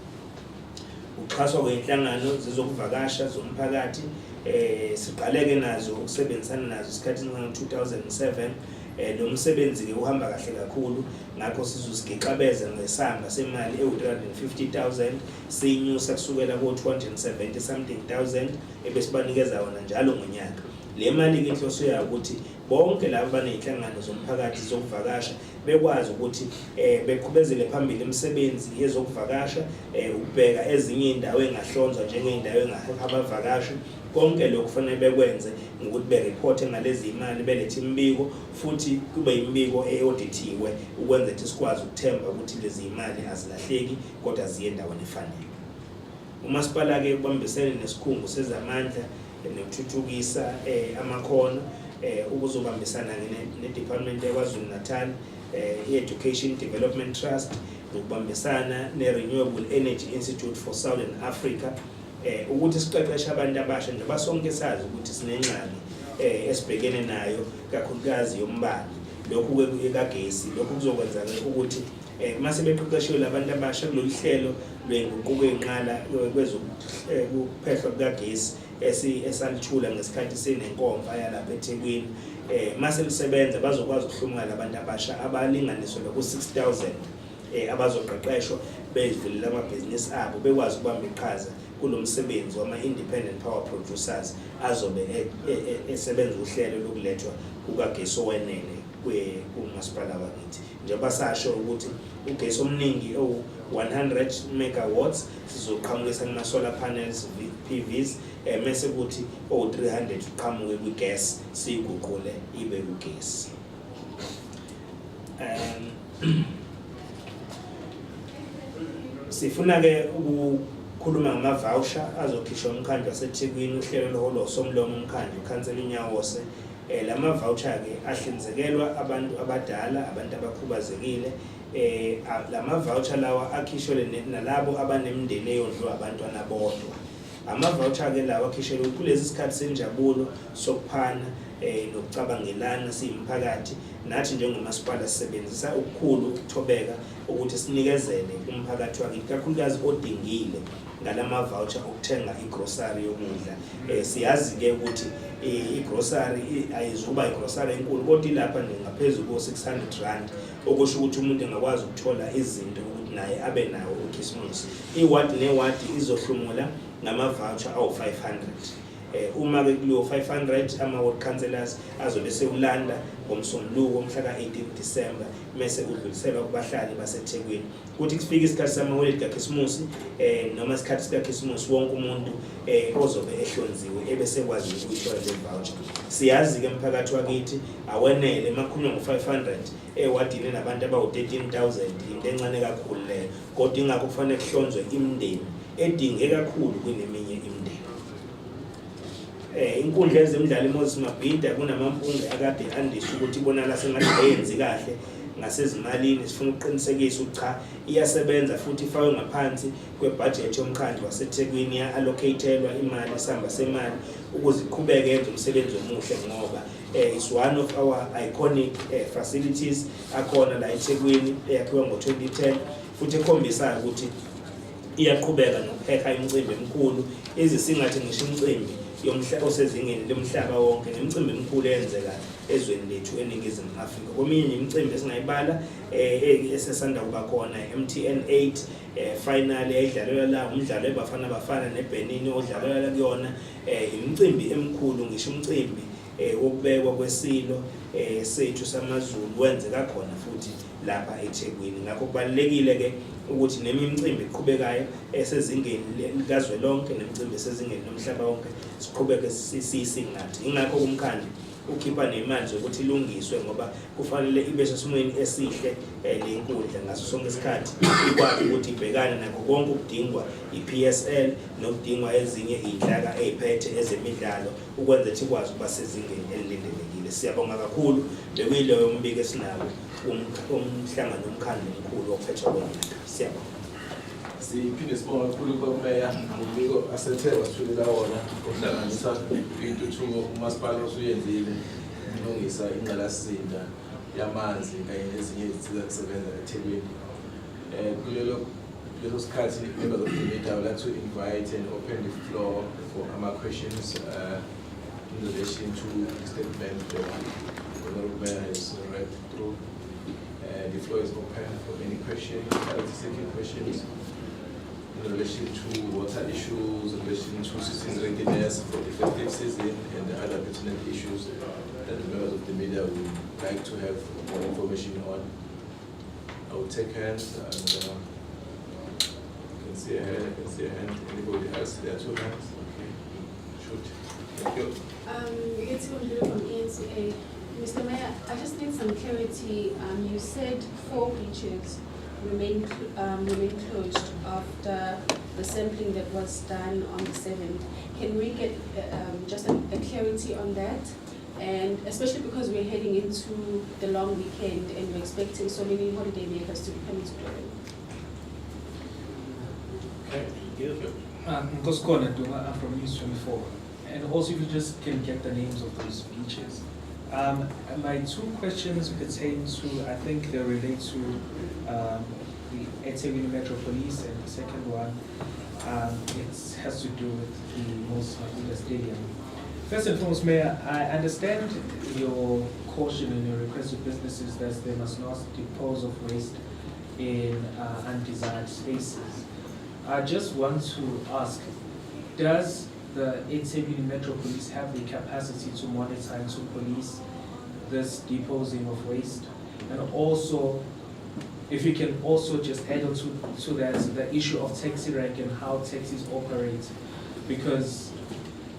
[SPEAKER 2] Uxhaswa kweinhlangano zezokuvakasha zomphakathi siqaleke nazo ukusebenzisana nazo isikhathi ngo-2007. Lo msebenzi ke uhamba kahle kakhulu ngakho sizosigiqabeza ngesamba semali ewu-350,000 siyinyusa kusukela ko-270 something thousand ebesibanikeza wona njalo ngonyaka. Le mali ke inhloso yayo ukuthi bonke labo baney'nhlangano zomphakathi zokuvakasha bekwazi ukuthi beqhubezele phambili imisebenzi yezokuvakasha ukubheka ezinye iy'ndawo engahlonzwa njengey'ndawo engaheka abavakashi. Konke lokhu kufanele bekwenze ngokuthi bereporte ngalezi imali belethe imbiko futhi kube imbiko e-auditiwe ukwenza ukuthi sikwazi ukuthemba ukuthi lezi imali azilahleki kodwa ziye endaweni efanele. Umasipala ke ubambisene nesikhungo sezamandla nokuthuthukisa amakhono ukuzobambisana ne-Department yaKwaZulu Natal i-Education Development Trust ukubambisana ne-Renewable Energy Institute for Southern Africa ukuthi siqeqeshe abantu abasha njengoba sonke sazi ukuthi sinengxaki esibhekene nayo kakhulukazi yombani lokhu kagesi. Lokhu kuzokwenza ukuthi mase beqeqeshiwe abantu abasha kulolu hlelo lwenguquko enqala kwezokuphehlwa kukagesi esalithula ngesikhathi sinenkomfa yalapha eThekwini. Mase lisebenza bazokwazi ukuhlomula abantu abasha abalinganiswa ku-6,000 abazoqeqeshwa bezivulela amabhizinisi abo bekwazi ukubamba iqhaza kulo msebenzi wama-independent power producers azobe esebenza uhlelo lokulethwa kukagesi owenele kumasipala wakithi. Njengoba sasho ukuthi ugesi omningi owu-100 megawatts sizoqhamukisa kuma-solar panels PVs mese kuthi owu-300 uqhamuke kwi-gas siyiguqule ibe ugesi. Sifuna ke ukukhuluma ngama-voucher azokhishwa umkhandlu waseThekwini uhlelo loholo somlomo umkhandlu ukhansela unyawose. Lama-voucher ke ahlinzekelwa abantu abadala abantu abakhubazekile. Lama-voucher lawa akhishelwe nalabo abanemindeni eyondliwa abantwana bodwa. Ama-voucher ke lawa akhishelwe kulesi sikhathi senjabulo sokuphana nokucabangelana siyimphakathi. Nathi njengomasipala sisebenzisa ukukhulu ukuthobeka ukuthi sinikezele umphakathi wakithi kakhulukazi odingile ngalama-voucher okuthenga igrosari yokudla. Siyazi-ke ukuthi igrosari ayizuba igrosari enkulu kodwa ilapha ngaphezulu ko-600 rand okusho ukuthi umuntu engakwazi ukuthola izinto ukuthi naye abe nawo ukhisimusi. Iwadi newadi izohlomula ngama-voucher awu-500. Uma ke kuleyo 500 ama-ward councillors azobe sewulanda ngomsombuluko mhla ka-18 December mese udluliselwa kubahlali baseThekwini. Kuthi kufika isikhathi samaholide kaKhisimusi noma isikhathi sikaKhisimusi wonke umuntu ozobe ehlonziwe ebese kwazi ukuyithola le voucher. Siyazi-ke umphakathi wakithi awenele emakhulunywa ngo-500 ewadini nabantu abawu-13,000 into encane kakhulu leyo kodwa ingakho kufanele kuhlonzwe imindeni edinge kakhulu kuneminye imindeni. Inkundla yezemidlalo iMoses Mabhida kunamampunge akade andisho ukuthi ibonakala sengathi ayenzi kahle ngasezimalini. Sifuna ukuqinisekisa ukuthi cha iyasebenza futhi ifakwe ngaphansi kwebudget yomkhandlu waseThekwini ya-allocatelwa imali isamba semali ukuze iqhubeke yenze umsebenzi omuhle ngoba it's one of our iconic facilities akhona la eThekwini eyakhiwa ngo-2010 futhi ekhombisayo ukuthi iyaqhubeka nokuheha imicimbi emikhulu izisingathi ngisho imicimbi osezingeni lomhlaba wonke nemicimbi emikhulu eyenzeka ezweni lethu eNingizimu Afrika. Kweminye imicimbi esingayibala esesanda kuba khona MTN 8 final eyidlalelwa la umdlalo weBafana Bafana neBenin odlalelwa kuyona imicimbi emikhulu ngisho umcimbi wokubekwa kwesilo sethu samaZulu wenzeka khona futhi lapha eThekwini. Ngakho kubalulekile-ke ukuthi nemicimbi eqhubekayo esezingeni likazwelonke nemicimbi esezingeni lomhlaba wonke siqhubeke siyisingathe. Ingakho umkhandlu ukhipha nemali zokuthi ilungiswe ngoba kufanele ibe sesimweni esihle le nkundla ngaso sonke isikhathi ikwazi ukuthi ibhekane nakho konke okudingwa i-PSL nokudingwa ezinye iy'nhlaka ey'phethe ezemidlalo ukwenza ukuthi ikwazi ukuba sezingeni elilindelekile. Siyabonga kakhulu, bekuyileyo mbiko esinawo umhlangano womkhandlu omkhulu wokuphethwa kwenyanga. Siyabonga.
[SPEAKER 1] Siphinde sibonga kakhulu kuMeya ngombiko asethe wasithulela wona okuhlanganisa intuthuko umasipala osuyenzile ukulungisa ingqalasizinda yamanzi kanye nezinye izinsiza kusebenza eThekwini. Kuleso sikhathi members of the media, I would like to invite and open the floor for questions in relation to the statement that the Honorable Mayor has read through. The floor is open for any questions, seeking questions in relation to water issues, in relation to citizens' readiness for the festive season, and the other pertinent issues that the members of the media would like to have more information on. I will take hands, and I can see a hand, Anybody else? There are 2 hands. Okay, shoot. Thank you.
[SPEAKER 3] You get to from ENCA. Mr. Mayor, I just need some clarity. You said 4 beaches remain closed after the sampling that was done on the 7th. Can we get just a clarity on that? And especially because we're heading into the long weekend and we're expecting so many holiday makers to be coming to Durban.
[SPEAKER 1] Okay, thank you.
[SPEAKER 4] I'm from News 24. And also if you just can get the names of those beaches. My 2 questions pertain to, I think they relate to the eThekwini Metro Police, and the second one, it has to do with the uMhlanga Stadium. First and foremost, Mayor, I understand your caution and your request to businesses that they must not dispose of waste in undesired spaces. I just want to ask, does the eThekwini Metro Police have the capacity to monitor and to police this disposing of waste? And also, if you can also just add on to that the issue of taxi rank and how taxis operate, because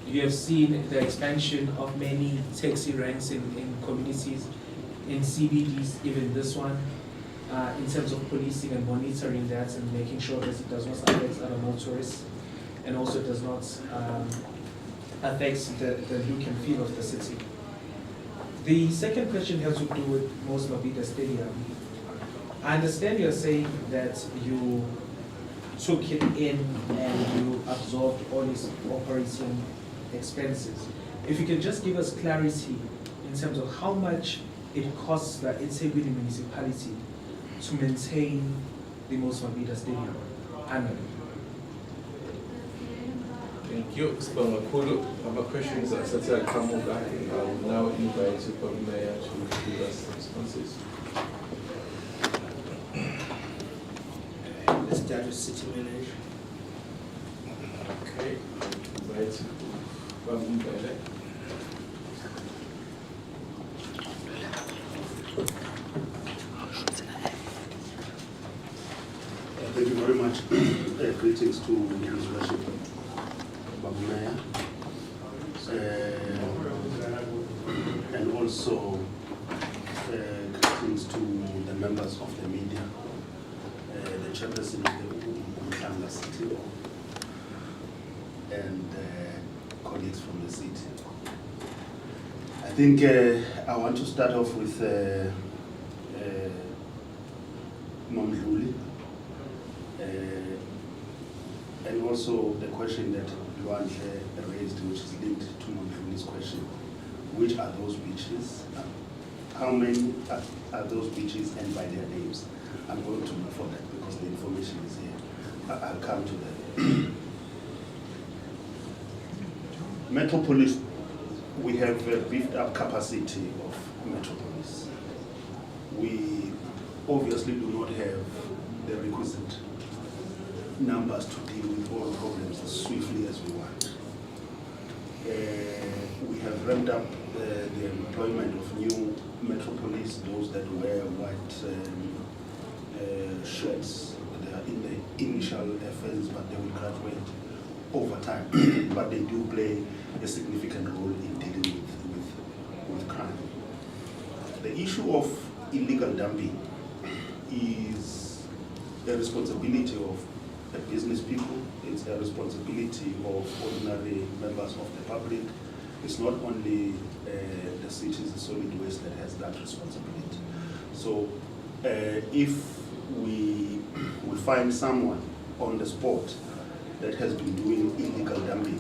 [SPEAKER 4] you have seen the expansion of many taxi ranks in communities, in CBDs, even this one, in terms of policing and monitoring that and making sure that it does not affect other motorists, and also does not affect the look and feel of the city. The second question has to do with uMhlanga Stadium. I understand you're saying that you took it in and you absorbed all its operating expenses. If you can just give us clarity in terms of how much it costs the eThekwini municipality to maintain the uMhlanga Stadium annually.
[SPEAKER 1] Thank you. Sibonga kakhulu. Questions asethe aqhamuka. I will now invite the Mayor to give us responses.
[SPEAKER 2] Let's start with City Manager.
[SPEAKER 1] Okay. Invite Whalebone.
[SPEAKER 5] Thank you very much. Greetings to His Worship, Mayor, and also greetings to the members of the media, the chairperson of the uMhlanga City, and colleagues from the city. I think I want to start off with uMhlanga. And also the question that Luan raised, which is linked to uMhlanga's question. Which are those beaches? How many are those beaches, and by their names? I'm going to look for that because the information is here. I'll come to that. Metropolis, we have beefed up capacity of Metropolis. We obviously do not have the requisite numbers to deal with all problems as swiftly as we want. We have ramped up the employment of new Metropolis, those that wear white shirts. They are in the initial phase, but they will graduate over time. But they do play a significant role in dealing with crime. The issue of illegal dumping is a responsibility of the business people. It's a responsibility of ordinary members of the public. It's not only the cities, the solid waste that has that responsibility. So if we find someone on the spot that has been doing illegal dumping,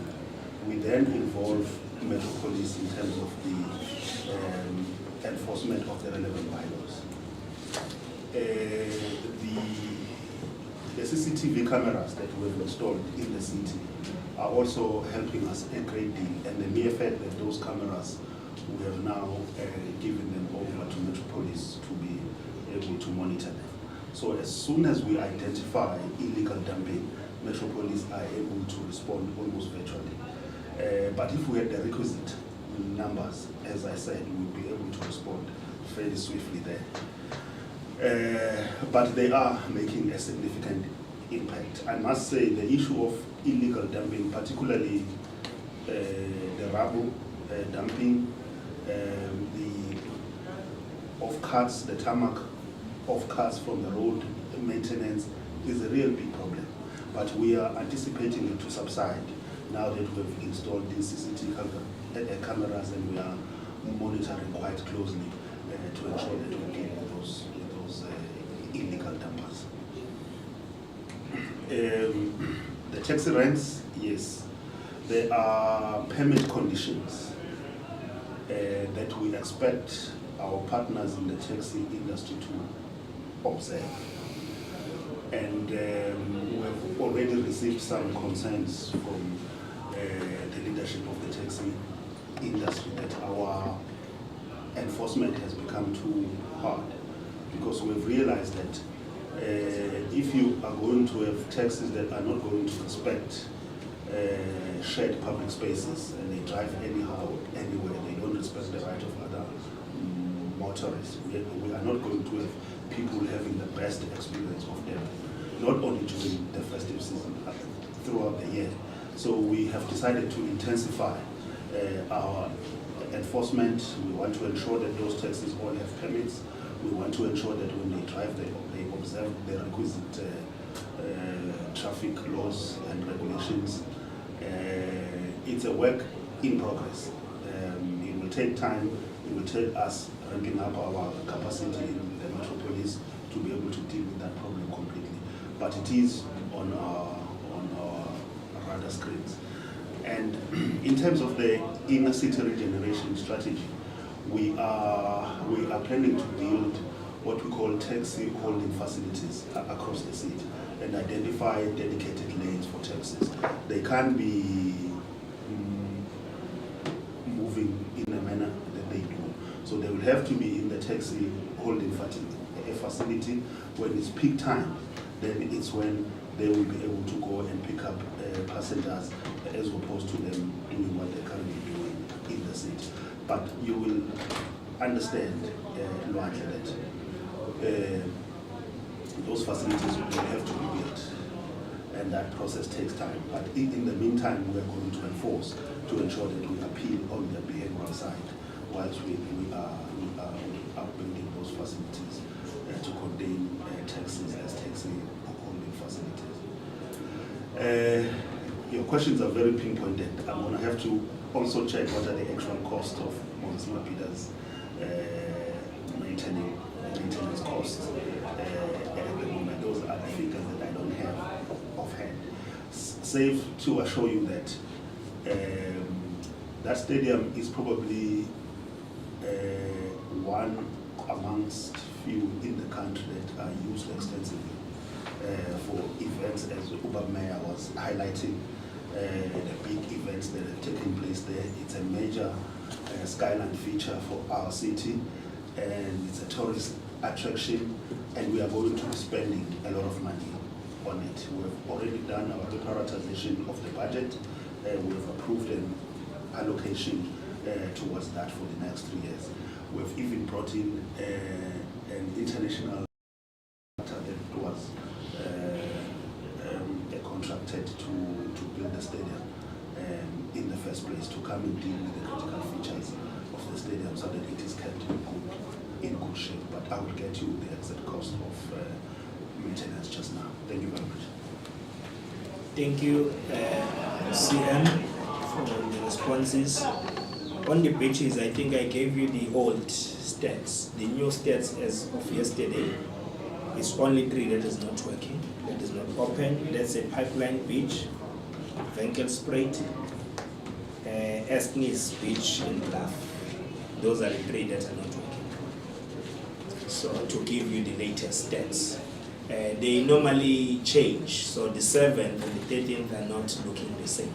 [SPEAKER 5] we then involve Metropolis in terms of the enforcement of the relevant bylaws. The CCTV cameras that we have installed in the city are also helping us a great deal, and the mere fact that those cameras, we have now given them over to Metropolis to be able to monitor them. So as soon as we identify illegal dumping, Metropolis are able to respond almost virtually. But if we had the requisite numbers, as I said, we would be able to respond fairly swiftly there. But they are making a significant impact. I must say the issue of illegal dumping, particularly the rubble dumping, the off-cuts, the tarmac off-cuts from the road maintenance is a real big problem. But we are anticipating it to subside now that we've installed these CCTV cameras, and we are monitoring quite closely to ensure that we deal with those illegal dumpers. The taxi rents, yes. There are permit conditions that we expect our partners in the taxi industry to observe. And we have already received some concerns from the leadership of the taxi industry that our enforcement has become too hard, because we've realized that if you are going to have taxis that are not going to respect shared public spaces, and they drive anyhow, anywhere, they don't respect the right of other motorists, we are not going to have people having the best experience of them, not only during the festive season, but throughout the year. So we have decided to intensify our enforcement. We want to ensure that those taxis all have permits. We want to ensure that when they drive, they observe the requisite traffic laws and regulations. It's a work in progress. It will take time. It will take us ramping up our capacity in the Metropolis to be able to deal with that problem completely. But it is on our radar screens. And in terms of the inner city regeneration strategy, we are planning to build what we call taxi holding facilities across the city and identify dedicated lanes for taxis. They can't be moving in a manner that they do. So they will have to be in the taxi holding facility. When it's peak time, then it's when they will be able to go and pick up passengers, as opposed to them doing what they're currently doing in the city. But you will understand, Luanke, that those facilities will have to be built, and that process takes time. But in the meantime, we are going to enforce to ensure that we appeal on the behavioral side, whilst we are building those facilities to contain taxis as taxi holding facilities. Your questions are very pinpointed. I'm going to have to also check what are the actual costs of Monsignor Peter's maintenance costs at the moment. Those are the figures that I don't have offhand. Safe to assure you that that stadium is probably one amongst few in the country that are used extensively for events, as Mayor was highlighting, the big events that have taken place there. It's a major skyline feature for our city, and it's a tourist attraction, and we are going to be spending a lot of money on it. We have already done our prioritization of the budget. We have approved an allocation towards that for the next 3 years. We've even brought in an international contractor that was contracted to build the stadium in the first place, to come and deal with the critical features of the stadium so that it is kept in good shape. But I will get you the exact cost of maintenance just now. Thank you very much.
[SPEAKER 2] Thank you, CM, for the responses. On the beaches, I think I gave you the old stats. The new stats as of yesterday is only 3 that is not working, that is not open. That's a Pipeline Beach, Venkelspruit, Esnes Beach, and Bluff. Those are the 3 that are not working. So to give you the latest stats. They normally change, so the 7th and the 13th are not looking the same.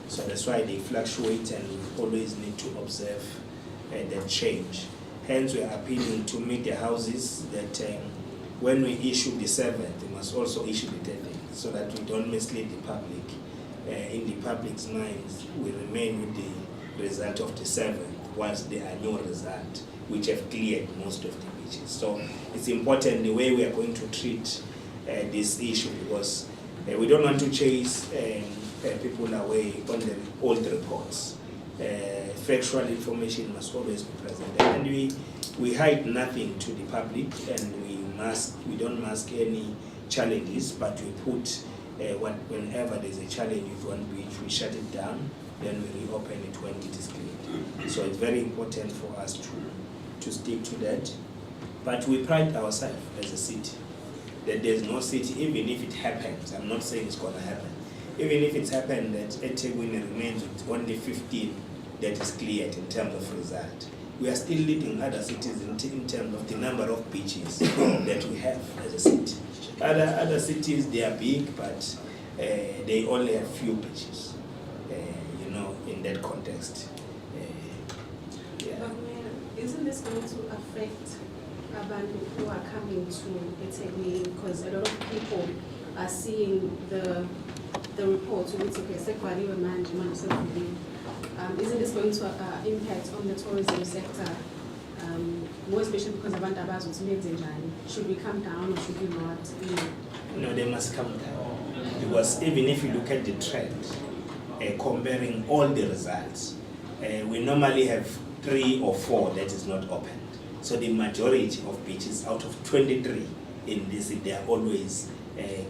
[SPEAKER 2] So that's why they fluctuate, and we always need to observe that change. Hence, we are appealing to meet the houses that when we issue the 7th, we must also issue the 13th, so that we don't mislead the public. In the public's minds, we remain with the result of the 7th, whilst there are no results, which have cleared most of the beaches. So it's important the way we are going to treat this issue, because we don't want to chase people away on the old reports. Factual information must always be present, and we hide nothing to the public, and we don't mask any challenges, but we put whenever there's a challenge with one beach, we shut it down, then we reopen it when it is cleared. So it's very important for us to stick to that. But we pride ourselves as a city that there's no city, even if it happens, I'm not saying it's going to happen, even if it's happened that eThekwini remains with only 15 that is cleared in terms of result, we are still leading other cities in terms of the number of beaches that we have as a city. Other cities, they are big, but they only have few beaches, in that context.
[SPEAKER 3] Yeah. But isn't this going to affect abantu who are coming to eThekwini? Because a lot of people are seeing the reports which isn't this going to impact on the tourism sector, more especially because abantu abazothi should we come down or should we not?
[SPEAKER 2] No, they must come down, because even if you look at the trend, comparing all the results, we normally have 3 or 4 that is not opened. So the majority of beaches out of 23 in this, they are always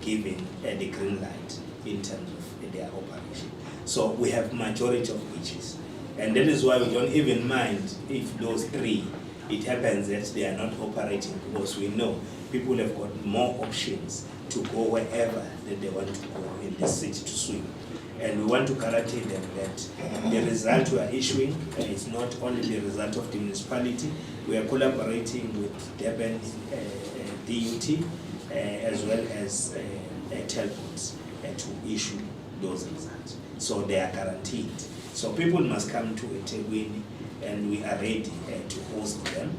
[SPEAKER 2] given the green light in terms of their operation. So we have majority of beaches, and that is why we don't even mind if those 3, it happens that they are not operating, because we know people have got more options to go wherever that they want to go in the city to swim. And we want to guarantee them that the result we are issuing is not only the result of the municipality. We are collaborating with Durban DUT as well as Telcos to issue those results. So they are guaranteed. So people must come to eThekwini, and we are ready to host them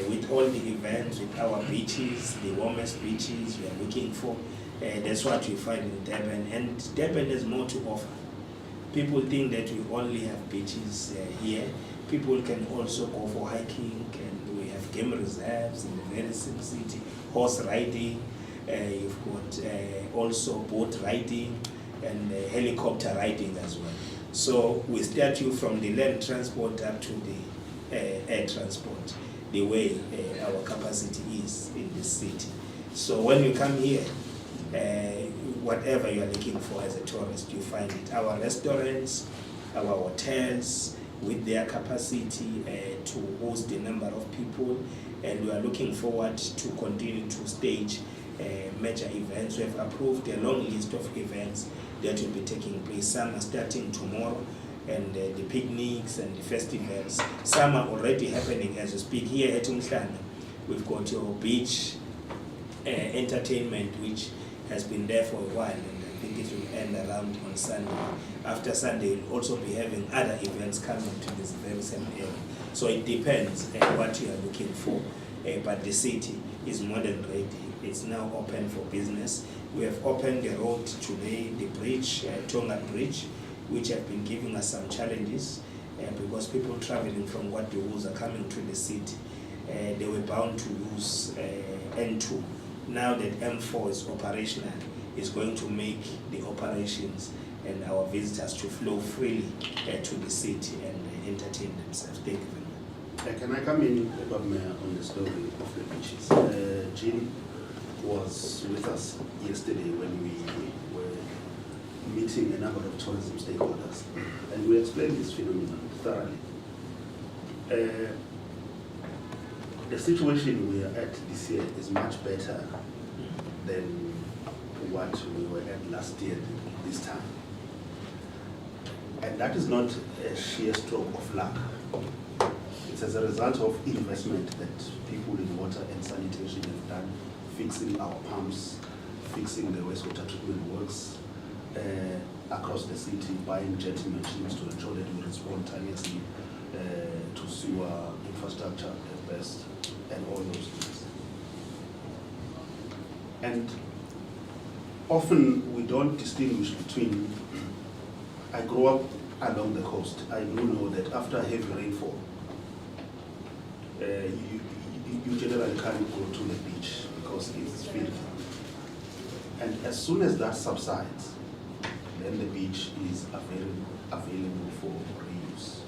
[SPEAKER 2] with all the events, with our beaches, the warmest beaches we are looking for. That's what we find in Durban, and Durban has more to offer. People think that we only have beaches here. People can also go for hiking, and we have game reserves in the very same city, horse riding, you've got also boat riding and helicopter riding as well. So we start you from the land transport up to the air transport, the way our capacity is in this city. So when you come here, whatever you are looking for as a tourist, you find it. Our restaurants, our hotels, with their capacity to host the number of people, and we are looking forward to continue to stage major events. We have approved a long list of events that will be taking place. Some are starting tomorrow, and the picnics and the festivals. Some are already happening as we speak. Here at uMhlanga, we've got your beach entertainment, which has been there for a while, and I think it will end around on Sunday. After Sunday, we'll also be having other events coming to this very same area. So it depends what you are looking for, but the city is more than ready. It's now open for business. We have opened the road today, the bridge, Tonga Bridge, which have been giving us some challenges. because people traveling from Guadeloupe coming to the city, they were bound to use N2. Now that M4 is operational, it's going to make the operations and our visitors to flow freely to the city and entertain themselves. Thank you very much.
[SPEAKER 5] Can I come in, Mayor, on the story of the beaches? Jim was with us yesterday when we were meeting a number of tourism stakeholders, and we explained this phenomenon thoroughly. The situation we are at this year is much better than what we were at last year this time. And that is not a sheer stroke of luck. It's as a result of investment that people in water and sanitation have done, fixing our pumps, fixing the wastewater treatment works across the city, buying jetty machines to ensure that we respond tirelessly to sewer infrastructure at best, and all those things. And often we don't distinguish between, I grew up along the coast. I do know that after heavy rainfall, you generally can't go to the beach because it's filthy. And as soon as that subsides, then the beach is available for reuse.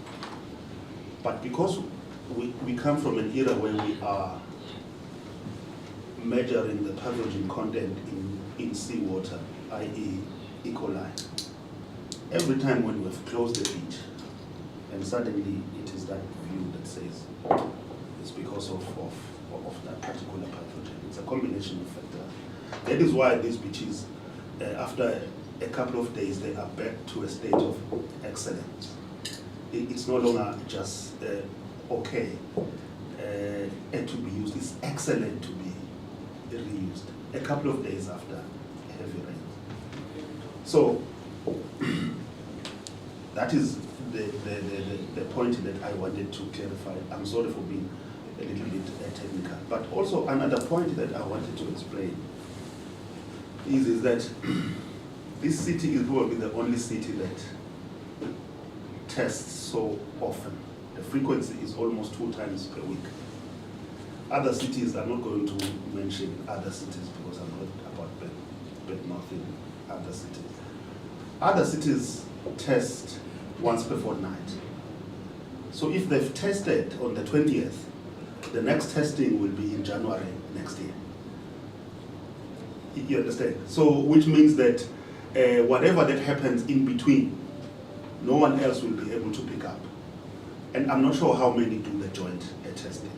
[SPEAKER 5] But because we come from an era where we are measuring the pathogen content in seawater, i.e. E. coli, every time when we've closed the beach, and suddenly it is that view that says it's because of that particular pathogen. It's a combination of factors. That is why these beaches, after a couple of days, they are back to a state of excellence. It's no longer just okay and to be used. It's excellent to be reused a couple of days after heavy rain. So that is the point that I wanted to clarify. I'm sorry for being a little bit technical. But also another point that I wanted to explain is that this city is probably the only city that tests so often. The frequency is almost 2 times per week. Other cities, I'm not going to mention other cities because I'm not about bad-mouthing other cities. Other cities test once per fortnight. So if they've tested on the 20th, the next testing will be in January next year. You understand? So, which means that whatever that happens in between, no one else will be able to pick up. And I'm not sure how many do the joint testing,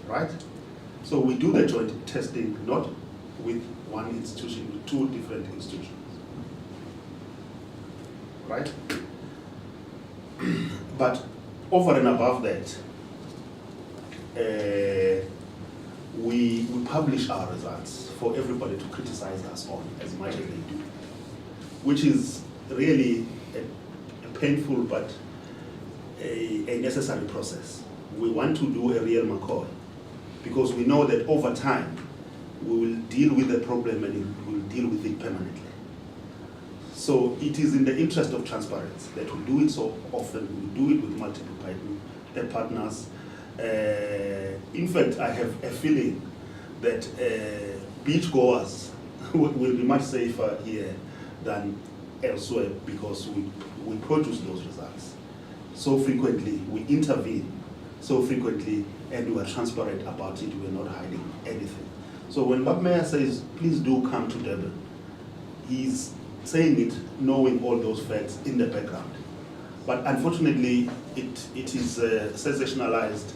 [SPEAKER 5] right? So we do the joint testing not with one institution, with 2 different institutions, right? But over and above that, we publish our results for everybody to criticize us on as much as they do, which is really a painful but a necessary process. We want to do a real McCoy because we know that over time we will deal with the problem and we will deal with it permanently. So it is in the interest of transparency that we do it so often, we do it with multiple partners. In fact, I have a feeling that beachgoers will be much safer here than elsewhere because we produce those results so frequently, we intervene so frequently, and we are transparent about it, we are not hiding anything. So when Bob Mayor says, please do come to Durban, he's saying it knowing all those facts in the background. But unfortunately, it is sensationalized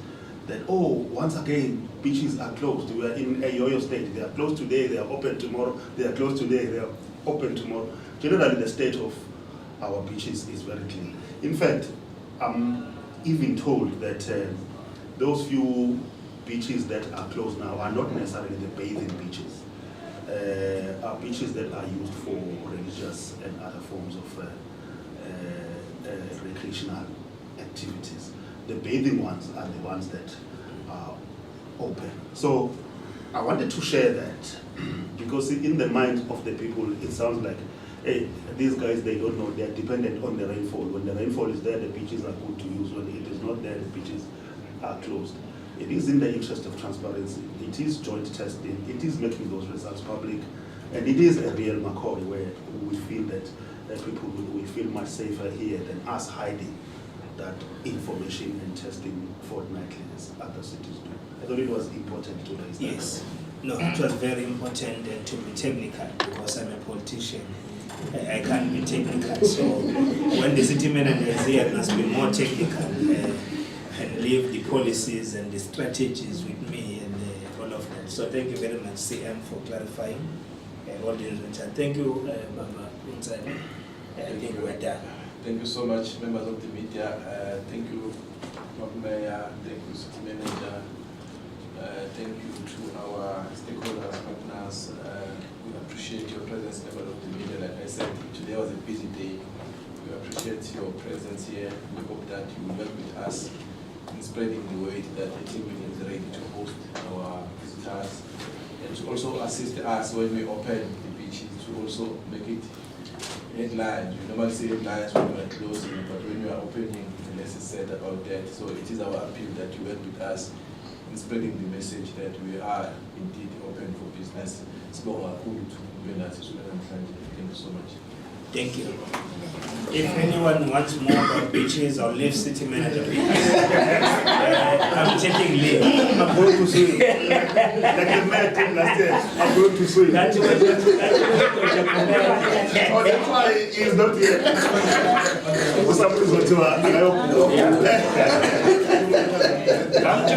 [SPEAKER 5] that, oh, once again, beaches are closed. We are in a yo-yo state. They are closed today, they are open tomorrow. They are closed today, they are open tomorrow. Generally, the state of our beaches is very clean. In fact, I'm even told that those few beaches that are closed now are not necessarily the bathing beaches. Are beaches that are used for religious and other forms of recreational activities. The bathing ones are the ones that are open. So I wanted to share that because in the mind of the people, it sounds like these guys, they don't know, they're dependent on the rainfall. When the rainfall is there, the beaches are good to use. When it is not there, the beaches are closed. It is in the interest of transparency. It is joint testing. It is making those results public. And it is a real McCoy where we feel that people will feel much safer here than us hiding that information and testing fortnightly as other cities do. I thought it was important to raise that.
[SPEAKER 2] Yes. No, it was very important and to be technical because I'm a politician. I can't be technical. So when the city manager is here, it must be more technical and leave the policies and the strategies with me and all of that. So thank you very much, CM, for clarifying all the information. Thank you, Mama Unzani. I think we're done.
[SPEAKER 1] Thank you so much, members of the media. Thank you, Mayor. Thank you, City Manager. Thank you to our stakeholders, partners. We appreciate your presence, members of the media. Like I said, today was a busy day. We appreciate your presence here. We hope that you will work with us in spreading the word that the team is ready to host our visitors and to also assist us when we open the beaches to also make it headlines. We normally say headlines when we are closing, but when we are opening, less is said about that. So it is our appeal that you work with us in spreading the message that we are indeed open for business. Thank you so much.
[SPEAKER 2] Thank you. If anyone wants more about beaches or leave city manager, I'm taking leave.
[SPEAKER 5] I'm going to swim. Like the mayor did last year, I'm going to swim.
[SPEAKER 2] That's
[SPEAKER 5] Oh, that's why he's not here. Somebody's going to
[SPEAKER 2] I'm